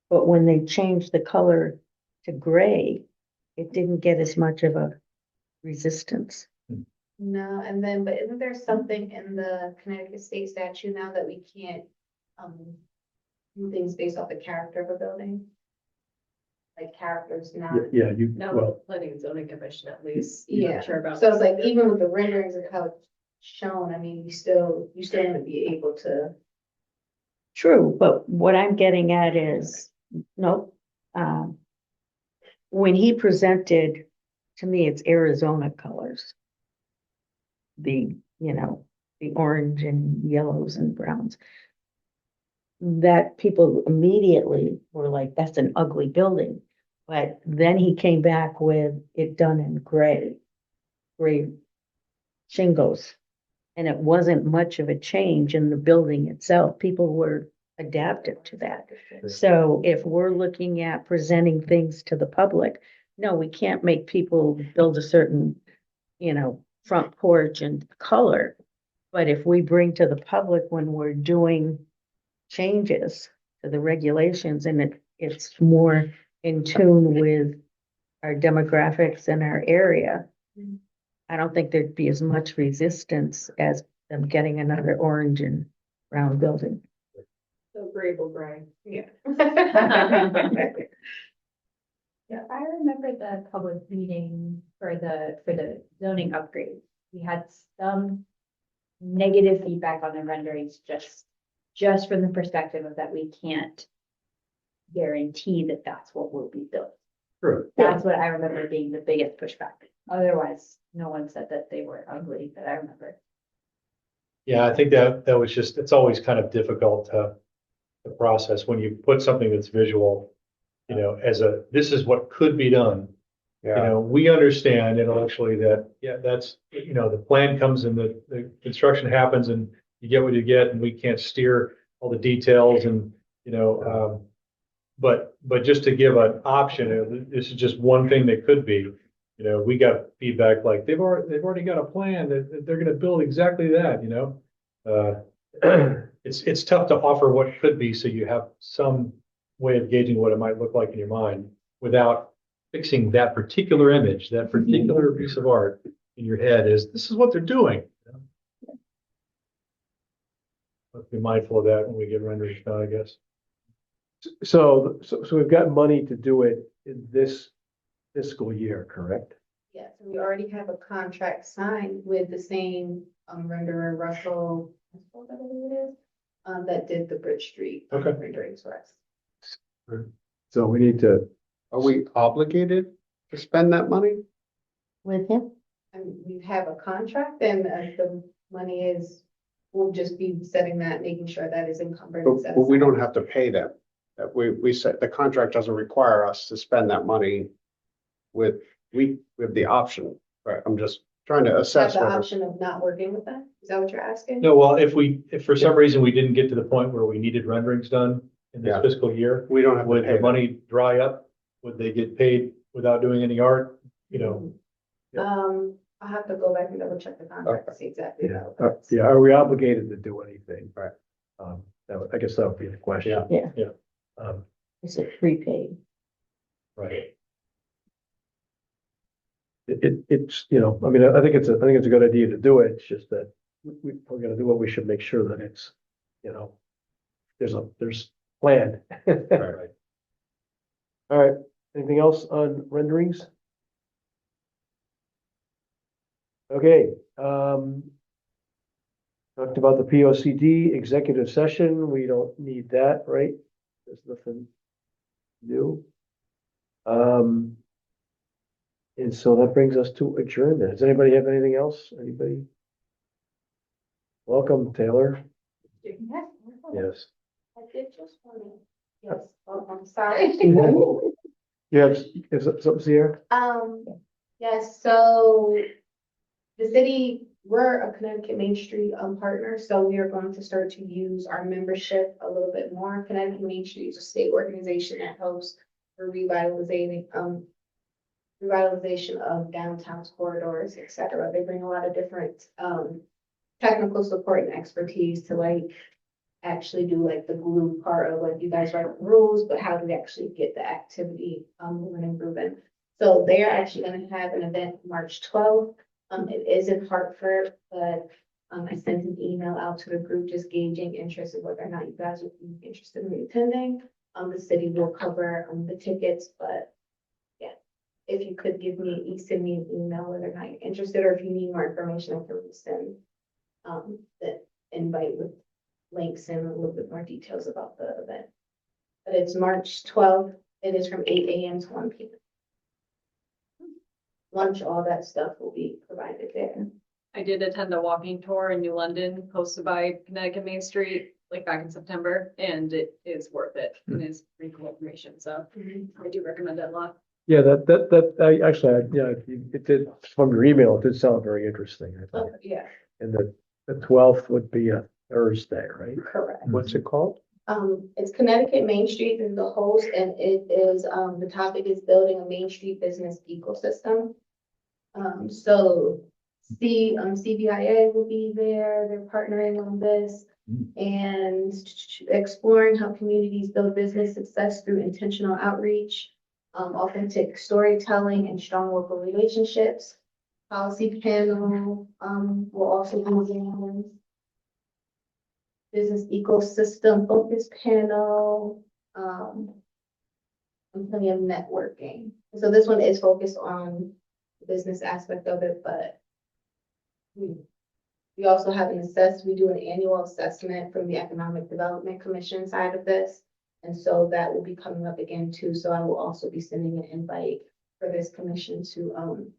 but when they changed the color to gray, it didn't get as much of a resistance. no, and then, but isn't there something in the Connecticut state statute now that we can't, do things based off the character of a building? Like characters not, Yeah, No, well, planning and zoning commission at least. yeah, Not sure about. so it's like, even with the renderings of how it's shown, I mean, you still want to be able to. True, but what I'm getting at is, nope. When he presented, to me, it's Arizona colors. The orange and yellows and browns. That people immediately were like, that's an ugly building. But then he came back with it done in gray shingles. And it wasn't much of a change in the building itself. People were adaptive to that. So if we're looking at presenting things to the public, no, we can't make people build a certain, front porch and color. But if we bring to the public when we're doing changes to the regulations and it's more in tune with our demographics and our area, I don't think there'd be as much resistance as them getting another orange and brown building. So agreeable, Brian. Yeah. Yeah, I remember the public meeting for the zoning upgrade. We had some negative feedback on the renderings, just from the perspective of that we can't guarantee that that's what will be built. True. That's what I remember being the biggest pushback. Otherwise, no one said that they were ugly that I remember. Yeah, I think that was just, it's always kind of difficult to process when you put something that's visual, this is what could be done. Yeah, We understand intellectually that, yeah, that's, the plan comes and the construction happens and you get what you get and we can't steer all the details and, but just to give an option, this is just one thing that could be, we got feedback like they've already got a plan that they're gonna build exactly that, it's tough to offer what could be, so you have some way of gauging what it might look like in your mind without fixing that particular image, that particular piece of art in your head this is what they're doing. Let's be mindful of that when we get renderings done, I guess. so we've got money to do it in this fiscal year, correct? Yeah, so we already have a contract signed with the same renderer, Russell, I believe it is, that did the Bridge Street Okay. renderings for us. So we need to, are we obligated to spend that money? With him? And we have a contract and the money is, we'll just be setting that, making sure that is encumbered. and set But we aside. don't have to pay them. That we said, the contract doesn't require us to spend that money with the option, right? I'm just trying to Have assess the whether. option of not working with them? Is that what you're asking? No, well, if for some reason we didn't get to the point where we needed renderings done in this Yeah. fiscal year, We don't have to would pay the them. money dry up? Would they get paid without doing any art? Yeah. I'll have to go back and double check the contract to see exactly yeah, how. it works. yeah, are we obligated to do anything? Right. I guess that would be the question. Yeah. Is it prepaid? Right. It's, I mean, I think it's a good idea to do it. It's just that we're gonna do what we should make sure that it's, there's planned. Right. All right, anything else on renderings? Okay, talked about the P O C D executive session. We don't need that, right? There's nothing new. And so that brings us to adjournment. Does anybody have anything else? Anybody? Welcome, Taylor. Yes. I did just want to, yes, oh, I'm sorry. You have, is it something here? Yes, so the city, we're a Connecticut Main Street partner, so we are going to start to use our membership a little bit more. Connecticut Main Street is a state organization that helps for revitalization of downtowns, corridors, et cetera. They bring a lot of different technical support and expertise to like actually do like the glue part of like you guys write the rules, but how do we actually get the activity moving and grooving? So they are actually going to have an event March 12th. It is in Hartford, but I sent an email out to the group just gauging interest in whether or not you guys would be interested in attending. The city will cover the tickets, but yeah, if you could send me an email whether or not you're interested, or if you need more information, I can resend the invite with links and a little bit more details about the event. But it's March 12th. It is from 8 a.m. to 1 p.m. Lunch, all that stuff will be provided there. I did attend a walking tour in New London hosted by Connecticut Main Street, like back in September, and it is worth it. It is pretty cool information, so I do recommend it a lot. Yeah, I actually, yeah, it did, from your email, it did sound very interesting, I thought. Yeah, And the 12th would be a Thursday, right? correct. What's it called? It's Connecticut Main Street is the host, and it is, the topic is building a Main Street business ecosystem. So CBIA will be there, they're partnering on this and exploring how communities build business success through intentional outreach, authentic storytelling and strong local relationships. Policy panel, will also be examined. Business ecosystem focus panel, and plenty of networking. So this one is focused on the business aspect of it, but we also have we do an annual assessment from the Economic Development Commission side of this. And so that will be coming up again too. So I will also be sending an invite for this commission to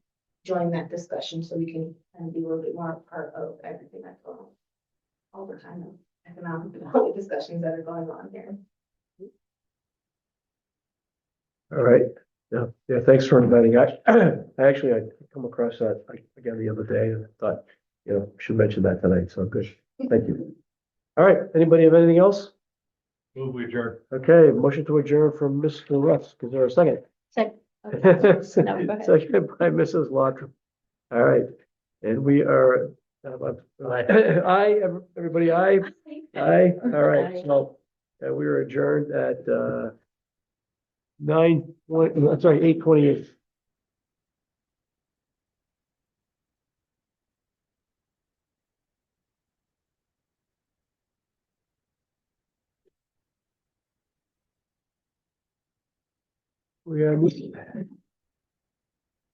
join that discussion so we can kind of be a little bit more a part of everything that's going on. All the kind of economic development discussions that are going on here. All right. Yeah, thanks for inviting. I come across that again the other day and I thought, should mention that tonight. So good. Thank you. All right. Anybody have anything else? Move we adjourn. Okay, motion to adjourn from Mr. Russ. Is there a second? Second. No, go ahead. Second by Mrs. Lawton. All right. And we are, aye, everybody, aye. Aye. All right. So we are adjourned at 8:28. We are.